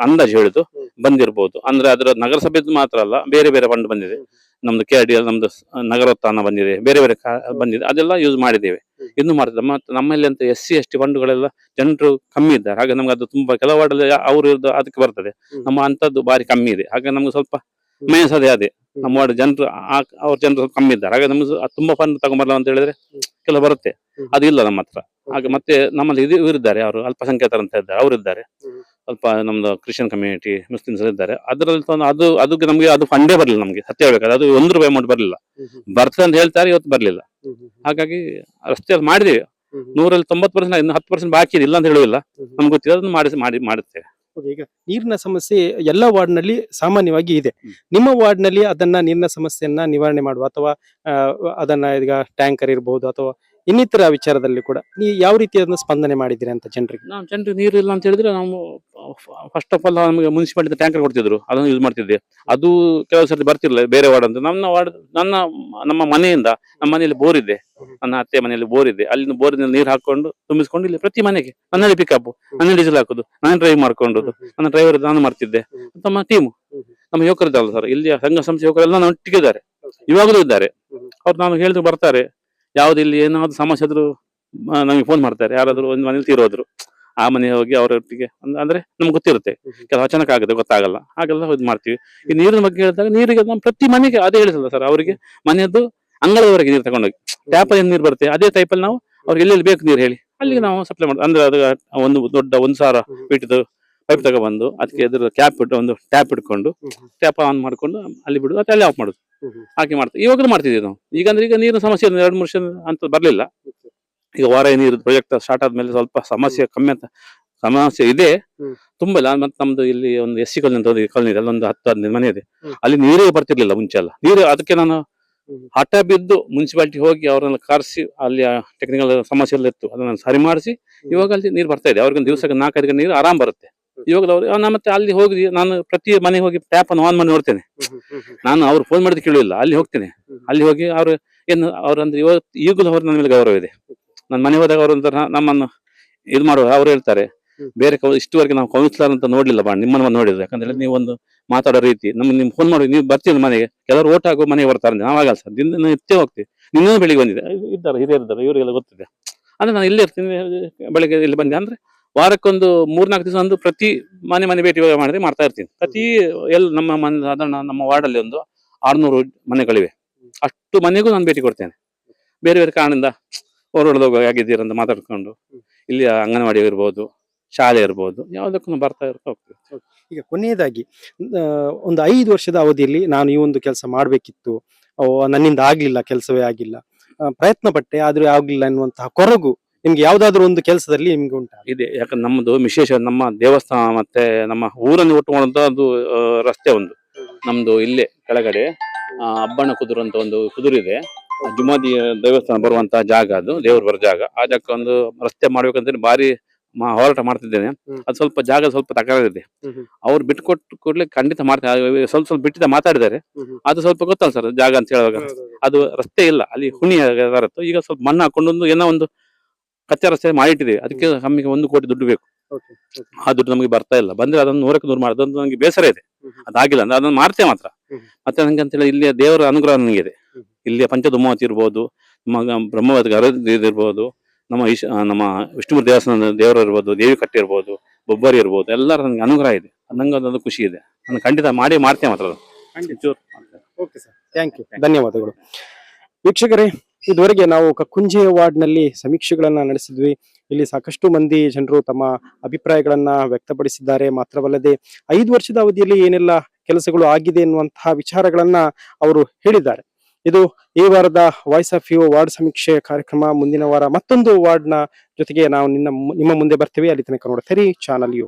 ಅಂದಾಜು ಹೇಳಿದ್ದು ಬಂದಿರಬಹುದು. ಅಂದ್ರೆ ಅದರ ನಗರಸಭೆದು ಮಾತ್ರ ಅಲ್ಲ, ಬೇರೆ ಬೇರೆ ಫಂಡ್ ಬಂದಿದೆ. ನಮ್ದು KRDL, ನಮ್ದು ನಗರೋತ್ಥಾನ ಬಂದಿದೆ, ಬೇರೆ ಬೇರೆ ಬಂದಿದೆ. ಅದೆಲ್ಲ ಯೂಸ್ ಮಾಡಿದ್ದೇವೆ, ಇನ್ನು ಮಾಡ್ತೇವೆ. ಮತ್ತೆ ನಮ್ಮಲ್ಲಿ ಅಂತ SC ST ಫಂಡ್ಗಳೆಲ್ಲ ಜನರು ಕಮ್ಮಿ ಇದ್ದಾರೆ. ಹಾಗೆ ನಮ್ಗೆ ಅದು ತುಂಬಾ ಕೆಲವು ವಾರ್ಡಲ್ಲಿ ಅವರು ಅದಕ್ಕೆ ಬರ್ತದೆ, ನಮ್ಮ ಅಂತದ್ದು ಬಾರಿ ಕಮ್ಮಿ ಇದೆ. ಹಾಗೆ ನಮ್ಗೆ ಸ್ವಲ್ಪ ಮೈನಸ್ ಅದೇ ನಮ್ಮ ವಾರ್ಡ್ ಜನರು ಅವ್ರ ಜನರು ಸ್ವಲ್ಪ ಕಮ್ಮಿ ಇದ್ದಾರೆ. ಹಾಗೆ ನಮ್ಗೆ ತುಂಬಾ ಫಂಡ್ ತಗೊಂಬರಲ್ಲ ಅಂತ ಹೇಳಿದ್ರೆ ಕೆಲವು ಬರುತ್ತೆ, ಅದು ಇಲ್ಲ ನಮ್ಮ ಹತ್ರ. ಹಾಗೆ ಮತ್ತೆ ನಮ್ಮಲ್ಲಿ ಇವರಿದ್ದಾರೆ, ಅವರು ಅಲ್ಪಸಂಖ್ಯಾತರು ಅಂತ ಇದ್ದಾರೆ, ಅವರಿದ್ದಾರೆ. ಸ್ವಲ್ಪ ನಮ್ದು ಕ್ರಿಶ್ಚಿಯನ್ ಕಮ್ಯುನಿಟಿ, ಮುಸ್ಲಿಮ್ಸ್ ಇದ್ದಾರೆ. ಅದರಲ್ಲಿ ಅದಕ್ಕೆ ನಮ್ಗೆ ಅದು ಫಂಡೇ ಬರಲಿಲ್ಲ. ನಮ್ಗೆ ಸತ್ಯ ಹೇಳ್ಬೇಕಾದ್ರೆ ಅದು 1 ರೂಪಾಯಿ ಅಮೌಂಟ್ ಬರಲಿಲ್ಲ. ಬರ್ತದೆ ಅಂತ ಹೇಳ್ತಾರೆ, ಇವತ್ತು ಬರಲಿಲ್ಲ. ಹಾಗಾಗಿ ರಸ್ತೆಯಲ್ಲಿ ಮಾಡಿದ್ದೇವೆ 100ರಲ್ಲಿ 90%, ಇನ್ನು 10% ಬಾಕಿ ಇದೆ, ಇಲ್ಲ ಅಂತ ಹೇಳುವುದಿಲ್ಲ. ನಮ್ಗೆ ಗೊತ್ತಿದೆ, ಅದನ್ನು ಮಾಡುತ್ತೇವೆ. ಈಗ ನೀರಿನ ಸಮಸ್ಯೆ ಎಲ್ಲ ವಾರ್ಡ್ ನಲ್ಲಿ ಸಾಮಾನ್ಯವಾಗಿ ಇದೆ. ನಿಮ್ಮ ವಾರ್ಡ್ ನಲ್ಲಿ ಅದನ್ನ ನೀರಿನ ಸಮಸ್ಯೆಯನ್ನ ನಿವಾರಣೆ ಮಾಡುವ ಅಥವಾ ಅದನ್ನ ಈಗ ಟ್ಯಾಂಕರ್ ಇರಬಹುದು ಅಥವಾ ಇನ್ನಿತರ ವಿಚಾರದಲ್ಲಿ ಕೂಡ ನೀವು ಯಾವ ರೀತಿ ಅದನ್ನ ಸ್ಪಂದನೆ ಮಾಡಿದ್ದೀರಿ ಅಂತ ಜನರಿಗೆ? ನಾವು ಜನರಿಗೆ ನೀರು ಇಲ್ಲ ಅಂತ ಹೇಳಿದ್ರೆ ನಾವು ಫಸ್ಟ್ ಆಫ್ ಆಲ್ ನಮಗೆ ಮುನ್ಸಿಪಾಲಿಟಿ ಟ್ಯಾಂಕರ್ ಕೊಡ್ತಿದ್ರು, ಅದನ್ನು ಯೂಸ್ ಮಾಡ್ತಿದ್ದೆ. ಅದು ಕೆಲವು ಸರ್ತಿ ಬರ್ತಿರ್ಲಿಲ್ಲ ಬೇರೆ ವಾರ್ಡ್ ಅಂತ. ನಮ್ಮ ಮನೆಯಿಂದ, ನಮ್ಮ ಮನೆಯಲ್ಲಿ ಬೋರ್ ಇದೆ, ನನ್ನ ಅತ್ತೆ ಮನೆಯಲ್ಲಿ ಬೋರ್ ಇದೆ. ಅಲ್ಲಿಂದ ಬೋರಿನಲ್ಲಿ ನೀರು ಹಾಕೊಂಡು ತುಂಬಿಸ್ಕೊಂಡು ಇಲ್ಲಿ ಪ್ರತಿ ಮನೆಗೆ ನನ್ನಲ್ಲಿ ಪಿಕಪ್, ನನ್ನಲ್ಲಿ ಡೀಸೆಲ್ ಹಾಕುದು, ನಾನು ಡ್ರೈವ್ ಮಾಡ್ಕೊಂಡು, ನನ್ನ ಡ್ರೈವರ್ ನಾನು ಮಾಡ್ತಿದ್ದೆ. ನಮ್ಮ ಟೀಮು, ನಮ್ಮ ಯುವಕರಿದ್ದಲ್ಲ ಸರ್, ಇಲ್ಲಿ ಸಂಘ ಸಂಸ್ಥೆ ಯುವಕರೆಲ್ಲ ನಾನು ಒಟ್ಟಿಗೆ ಇದ್ದಾರೆ, ಇವಾಗಲೂ ಇದ್ದಾರೆ. ಅವ್ರು ನಾನು ಹೇಳಿದ್ರು ಬರ್ತಾರೆ. ಯಾವ್ದು ಇಲ್ಲಿ ಏನಾದ್ರು ಸಮಸ್ಯೆ ಆದ್ರೂ ನಮಗೆ ಫೋನ್ ಮಾಡ್ತಾರೆ. ಯಾರಾದ್ರೂ ಒಂದು ಮನೇಲಿ ತೀರೋದ್ರು ಆ ಮನೆ ಹೋಗಿ ಅವರೊಟ್ಟಿಗೆ ಅಂದ್ರೆ ನಮ್ಗೆ ಗೊತ್ತಿರುತ್ತೆ, ಕೆಲವು ಅಚಾನಕ್ ಆಗುತ್ತೆ, ಗೊತ್ತಾಗಲ್ಲ. ಹಾಗೆಲ್ಲ ಇದು ಮಾಡ್ತೀವಿ. ಈ ನೀರಿನ ಬಗ್ಗೆ ಹೇಳಿದಾಗ ನೀರಿಗೆ ನಮ್ಮ ಪ್ರತಿ ಮನೆಗೆ ಅದೇ ಹೇಳಿಸಲ್ಲ ಸರ್, ಅವರಿಗೆ ಮನೆಯದ್ದು ಅಂಗಳದವರೆಗೆ ನೀರು ತಗೊಂಡೋಗಿ ಟ್ಯಾಪಲ್ಲಿ ನೀರು ಬರುತ್ತೆ, ಅದೇ ಟೈಪಲ್ಲಿ ನಾವು ಅವ್ರಿಗೆ ಎಲ್ಲೆಲ್ಲಿ ಬೇಕು ನೀರು ಹೇಳಿ ಅಲ್ಲಿಗೆ ನಾವು ಸಪ್ಲೈ ಮಾಡೋದು. ಅಂದ್ರೆ ಅದು ಒಂದು ದೊಡ್ಡ 1,000 ಫೀಟ್ದು ಪೈಪ್ ತಗೊಬಂದು ಅದಕ್ಕೆ ಎದುರು ಕ್ಯಾಪ್ ಇಟ್ಟು ಒಂದು ಟ್ಯಾಪ್ ಇಟ್ಕೊಂಡು ಟ್ಯಾಪ್ ಆನ್ ಮಾಡ್ಕೊಂಡು ಅಲ್ಲಿ ಬಿಡುದು, ಮತ್ತೆ ಅಲ್ಲಿ ಆಫ್ ಮಾಡುದು. ಹಾಗೆ ಮಾಡ್ತೀವಿ. ಇವಾಗಲೂ ಮಾಡ್ತಿದ್ದೀವಿ ನಾವು. ಈಗ ನೀರಿನ ಸಮಸ್ಯೆ 2-3 ವರ್ಷ ಅಂತ ಬರ್ಲಿಲ್ಲ. ಈಗ ವಾರ ನೀರು ಪ್ರಾಜೆಕ್ಟ್ ಸ್ಟಾರ್ಟ್ ಆದ್ಮೇಲೆ ಸ್ವಲ್ಪ ಸಮಸ್ಯೆ ಕಮ್ಮಿ ಅಂತ ಸಮಸ್ಯೆ ಇದೆ, ತುಂಬಾ ಇಲ್ಲ. ಮತ್ತೆ ನಮ್ದು ಇಲ್ಲಿ ಒಂದು SC ಕಾಲನಿ ಅಂತ ಕಾಲನಿ ಇದೆ, ಅಲ್ಲೊಂದು 10-15 ಮನೆ ಇದೆ. ಅಲ್ಲಿ ನೀರೇ ಬರ್ತಿರ್ಲಿಲ್ಲ ಮುಂಚೆ ಎಲ್ಲ. ನೀರು ಅದಕ್ಕೆ ನಾನು ಹಠ ಬಿದ್ದು ಮುನ್ಸಿಪಾಲಿಟಿ ಹೋಗಿ ಅವರನ್ನ ಕರೆಸಿ ಅಲ್ಲಿ ಟೆಕ್ನಿಕಲ್ ಸಮಸ್ಯೆ ಎಲ್ಲ ಇತ್ತು, ಅದನ್ನ ಸರಿ ಮಾಡಿಸಿ ಇವಾಗ ಅಲ್ಲಿ ನೀರು ಬರ್ತಾ ಇದೆ. ಅವ್ರಿಗೆ ದಿವಸಕ್ಕೆ 4-5 ಗಂಟೆ ನೀರು ಆರಾಮ್ ಬರುತ್ತೆ. ಇವಾಗ ನಾನು ಮತ್ತೆ ಅಲ್ಲಿ ಹೋಗಿ ನಾನು ಪ್ರತಿ ಮನೆಗೆ ಹೋಗಿ ಟ್ಯಾಪ್ ಅನ್ನು ಆನ್ ಮಾಡಿ ನೋಡ್ತೇನೆ. ನಾನು ಅವ್ರು ಫೋನ್ ಮಾಡಿದ್ ಕೇಳಿಲ್ಲ, ಅಲ್ಲಿ ಹೋಗ್ತೇನೆ. ಅಲ್ಲಿ ಹೋಗಿ ಅವ್ರು ಏನು ಅವ್ರಂದ್ರೆ ಈಗಲೂ ಅವ್ರು ನನ್ನ ಮೇಲೆ ಗೌರವ ಇದೆ. ನನ್ನ ಮನೆ ಹೋದಾಗ ಅವರು ನಮ್ಮನ್ನು ಇದು ಮಾಡುವ ಅವ್ರು ಹೇಳ್ತಾರೆ, ಬೇರೆ ಇಷ್ಟುವರೆಗೆ ನಾವು ಕೌನ್ಸಿಲರ್ ಅಂತ ನೋಡ್ಲಿಲ್ಲ ಬಾ, ನಿಮ್ಮನ್ನ ನೋಡಿದ್ರು. ಯಾಕಂದ್ರೆ ನೀವು ಒಂದು ಮಾತಾಡೋ ರೀತಿ ನಿಮ್ ಫೋನ್ ಮಾಡಿ ನೀವು ಬರ್ತೀವಿ ಮನೆಗೆ, ಕೆಲವರು ಓಟ್ ಹಾಕೋ ಮನೆಗೆ ಬರ್ತಾರೆ, ನಾವಾಗಲ್ಲ ಸರ್, ದಿನ ಎತ್ತೇ ಹೋಗ್ತೀವಿ. ನಿನ್ನೆ ಬೆಳಿಗ್ಗೆ ಬಂದಿದೆ, ಇದ್ದಾರೆ ಹಿರಿಯರಿದ್ದಾರೆ, ಇವರಿಗೆಲ್ಲ ಗೊತ್ತಿದೆ. ಅಂದ್ರೆ ನಾನು ಇಲ್ಲೇ ಇರ್ತೀನಿ, ಬೆಳಿಗ್ಗೆ ಇಲ್ಲಿ ಬಂದೆ ಅಂದ್ರೆ ವಾರಕ್ಕೊಂದು 3-4 ದಿವಸ ಒಂದು ಪ್ರತಿ ಮನೆ ಭೇಟಿ ಮಾಡಿದ್ರೆ ಮಾಡ್ತಾ ಇರ್ತೀನಿ. ಪ್ರತಿ ನಮ್ಮ ಮನೆ ಸಾಧಾರಣ ನಮ್ಮ ವಾರ್ಡಲ್ಲಿ ಒಂದು 600 ಮನೆಗಳಿವೆ. ಅಷ್ಟು ಮನೆಗೂ ನಾನು ಭೇಟಿ ಕೊಡ್ತೇನೆ. ಬೇರೆ ಬೇರೆ ಕಾರಣದಿಂದ ಹೊರಡೋಗ ಆಗಿದ್ದೀರ ಅಂತ ಮಾತಾಡ್ಕೊಂಡು ಇಲ್ಲಿ ಅಂಗನವಾಡಿ ಇರ್ಬೋದು, ಶಾಲೆ ಇರ್ಬೋದು, ಯಾವುದಕ್ಕೂ ಬರ್ತಾ ಹೋಗ್ತೀವಿ. ಈಗ ಕೊನೆಯದಾಗಿ ಒಂದು 5 ವರ್ಷದ ಅವಧಿಯಲ್ಲಿ ನಾನು ಈ ಒಂದು ಕೆಲಸ ಮಾಡ್ಬೇಕಿತ್ತು, ನನ್ನಿಂದ ಆಗ್ಲಿಲ್ಲ, ಕೆಲಸವೇ ಆಗಿಲ್ಲ, ಪ್ರಯತ್ನ ಪಟ್ಟೆ ಆದ್ರೂ ಆಗ್ಲಿಲ್ಲ ಎನ್ನುವಂತಹ ಕೊರಗು ನಿಮ್ಗೆ ಯಾವ್ದಾದ್ರು ಒಂದು ಕೆಲಸದಲ್ಲಿ ನಿಮ್ಗೆ ಉಂಟಾ? ಇದೆ. ಯಾಕಂದ್ರೆ ನಮ್ಮದು ವಿಶೇಷ ನಮ್ಮ ದೇವಸ್ಥಾನ ಮತ್ತೆ ನಮ್ಮ ಊರನ್ನು ಒಟ್ಟುಕೊಂಡಂತ ಒಂದು ರಸ್ತೆ ಒಂದು ನಮ್ದು ಇಲ್ಲೇ ಕೆಳಗಡೆ ಅಬ್ಬಣ್ಣ ಕುದುರು ಅಂತ ಒಂದು ಕುದುರು ಇದೆ. ಜುಮಾದಿ ದೇವಸ್ಥಾನ ಬರುವಂತಹ ಜಾಗ, ಅದು ದೇವರು ಬರೋ ಜಾಗ. ಆ ಜಾಗಕ್ಕೆ ಒಂದು ರಸ್ತೆ ಮಾಡ್ಬೇಕಂತ ಭಾರಿ ಹೋರಾಟ ಮಾಡ್ತಿದ್ದೇನೆ. ಅದು ಸ್ವಲ್ಪ ಜಾಗ ಸ್ವಲ್ಪ ತಕರಾರಿದೆ. ಅವ್ರು ಬಿಟ್ಕೊಟ್ಟು ಕೂಡಲೇ ಖಂಡಿತ ಮಾಡ್ತಾರೆ. ಸ್ವಲ್ಪ ಸ್ವಲ್ಪ ಬಿಟ್ಟಿದ್ದ ಮಾತಾಡಿದ್ದಾರೆ. ಅದು ಸ್ವಲ್ಪ ಗೊತ್ತಲ್ಲ ಸರ್, ಜಾಗ ಅಂತ ಹೇಳುವಾಗ ಅದು ರಸ್ತೆ ಇಲ್ಲ, ಅಲ್ಲಿ ಹುಣಿ ಬರುತ್ತೆ. ಈಗ ಸ್ವಲ್ಪ ಮಣ್ಣು ಹಾಕೊಂಡು ಏನೋ ಒಂದು ಕಚ್ಚಾ ರಸ್ತೆ ಮಾಡಿಟ್ಟಿದೆ. ಅದಕ್ಕೆ ನಮಗೆ 1 ಕೋಟಿ ದುಡ್ಡು ಬೇಕು. ಆ ದುಡ್ಡು ನಮಗೆ ಬರ್ತಾ ಇಲ್ಲ. ಬಂದ್ರೆ ಅದನ್ನು 100ಕ್ಕೆ 100 ಮಾಡೋದು ನನಗೆ ಬೇಸರ ಇದೆ. ಅದಾಗಿಲ್ಲ ಅಂದ್ರೆ ಅದನ್ನು ಮಾಡ್ತೇವೆ ಮಾತ್ರ. ಮತ್ತೆ ನಂಗೆ ಅಂತ ಹೇಳಿ ಇಲ್ಲಿಯ ದೇವರ ಅನುಗ್ರಹ ನನಗೆ ಇದೆ. ಇಲ್ಲಿಯ ಪಂಚದುಮ್ಮವತಿ ಇರ್ಬೋದು, ನಮ್ಮ ಬ್ರಹ್ಮವತಿ ಇರ್ಬೋದು, ನಮ್ಮ ವಿಷ್ಣುಮೂರ್ತಿ ದೇವಸ್ಥಾನದ ದೇವರು ಇರ್ಬೋದು, ದೇವಿ ಕಟ್ಟೆ ಇರ್ಬೋದು, ಬೊಬ್ಬರಿ ಇರ್ಬೋದು, ಎಲ್ಲರ ನನಗೆ ಅನುಗ್ರಹ ಇದೆ. ನಂಗೆ ಅದೊಂದು ಖುಷಿ ಇದೆ. ನಾನು ಖಂಡಿತ ಮಾಡ್ತೇವೆ ಮಾತ್ರ. ಓಕೆ ಸರ್, ಥ್ಯಾಂಕ್ ಯು, ಧನ್ಯವಾದಗಳು. ವೀಕ್ಷಕರೇ, ಇದುವರೆಗೆ ನಾವು ಕಕ್ಕುಂಜೆ ವಾರ್ಡ್ ನಲ್ಲಿ ಸಮೀಕ್ಷೆಗಳನ್ನ ನಡೆಸಿದ್ವಿ. ಇಲ್ಲಿ ಸಾಕಷ್ಟು ಮಂದಿ ಜನರು ತಮ್ಮ ಅಭಿಪ್ರಾಯಗಳನ್ನ ವ್ಯಕ್ತಪಡಿಸಿದ್ದಾರೆ. ಮಾತ್ರವಲ್ಲದೆ 5 ವರ್ಷದ ಅವಧಿಯಲ್ಲಿ ಏನೆಲ್ಲ ಕೆಲಸಗಳು ಆಗಿದೆ ಎನ್ನುವಂತಹ ವಿಚಾರಗಳನ್ನ ಅವರು ಹೇಳಿದ್ದಾರೆ. ಇದು ಈ ವಾರದ ವಾಯ್ಸ್ ಆಫ್ ಯು ವಾರ್ಡ್ ಸಮೀಕ್ಷೆ ಕಾರ್ಯಕ್ರಮ. ಮುಂದಿನ ವಾರ ಮತ್ತೊಂದು ವಾರ್ಡ್ ನ ಜೊತೆಗೆ ನಾವು ನಿಮ್ಮ ಮುಂದೆ ಬರ್ತೀವಿ. ಅಲ್ಲಿ ತನಕ ನೋಡ್ತೀರಿ ಚಾನಲ್ ಯು.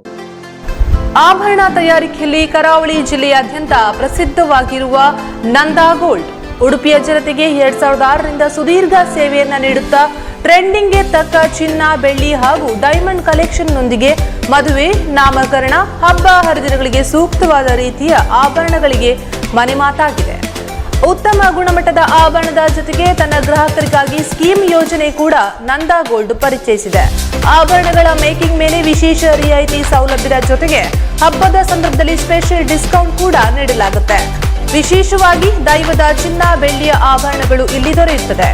ಆಭರಣ ತಯಾರಿಕೆಯಲ್ಲಿ ಕರಾವಳಿ ಜಿಲ್ಲೆಯಾದ್ಯಂತ ಪ್ರಸಿದ್ಧವಾಗಿರುವ ನಂದಾ ಗೋಲ್ಡ್ ಉಡುಪಿಯ ಜನತೆಗೆ 2006ರಿಂದ ಸುದೀರ್ಘ ಸೇವೆಯನ್ನ ನೀಡುತ್ತಾ ಟ್ರೆಂಡಿಂಗ್ಗೆ ತಕ್ಕ ಚಿನ್ನ, ಬೆಳ್ಳಿ ಹಾಗೂ ಡೈಮಂಡ್ ಕಲೆಕ್ಷನ್ ನೊಂದಿಗೆ ಮದುವೆ, ನಾಮಕರಣ, ಹಬ್ಬ ಹರಿದಿನಗಳಿಗೆ ಸೂಕ್ತವಾದ ರೀತಿಯ ಆಭರಣಗಳಿಗೆ ಮನೆ ಮಾತಾಗಿದೆ. ಉತ್ತಮ ಗುಣಮಟ್ಟದ ಆಭರಣದ ಜೊತೆಗೆ ತನ್ನ ಗ್ರಾಹಕರಿಗಾಗಿ ಸ್ಕೀಮ್ ಯೋಜನೆ ಕೂಡ ನಂದಾ ಗೋಲ್ಡ್ ಪರಿಚಯಿಸಿದೆ. ಆಭರಣಗಳ ಮೇಕಿಂಗ್ ಮೇಲೆ ವಿಶೇಷ ರಿಯಾಯಿತಿ ಸೌಲಭ್ಯದ ಜೊತೆಗೆ ಹಬ್ಬದ ಸಂದರ್ಭದಲ್ಲಿ ಸ್ಪೆಷಲ್ ಡಿಸ್ಕೌಂಟ್ ಕೂಡ ನೀಡಲಾಗುತ್ತೆ. ವಿಶೇಷವಾಗಿ ದೈವದ ಚಿನ್ನ, ಬೆಳ್ಳಿಯ ಆಭರಣಗಳು ಇಲ್ಲಿ ದೊರೆಯುತ್ತದೆ.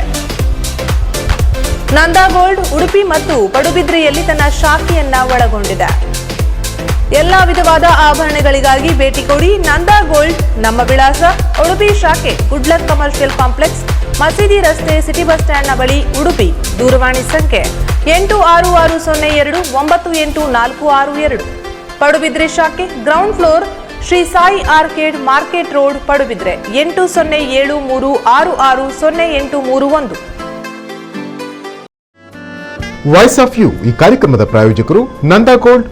ನಂದಾ ಗೋಲ್ಡ್ ಉಡುಪಿ ಮತ್ತು ಪಡುಬಿದ್ರಿಯಲ್ಲಿ ತನ್ನ ಶಾಖೆಯನ್ನ ಒಳಗೊಂಡಿದೆ. ಎಲ್ಲಾ ವಿಧವಾದ ಆಭರಣಗಳಿಗಾಗಿ ಭೇಟಿ ಕೊಡಿ. ನಂದಾ ಗೋಲ್ಡ್. ನಮ್ಮ ವಿಳಾಸ ಉಡುಪಿ ಶಾಖೆ, ಗುಡ್ಲಕ್ ಕಮರ್ಷಿಯಲ್ ಕಾಂಪ್ಲೆಕ್ಸ್, ಮಸೀದಿ ರಸ್ತೆ, ಸಿಟಿ ಬಸ್ ಸ್ಟ್ಯಾಂಡ್ನ ಬಳಿ, ಉಡುಪಿ. ದೂರವಾಣಿ ಸಂಖ್ಯೆ 8660098462. ಪಡುಬಿದ್ರೆ ಶಾಖೆ, ground floor, Shri Sai arcade, market road, Padubidri. 8073660831. Voice of you ಈ ಕಾರ್ಯಕ್ರಮದ ಪ್ರಾಯೋಜಕರು ನಂದಾ ಗೋಲ್ಡ್.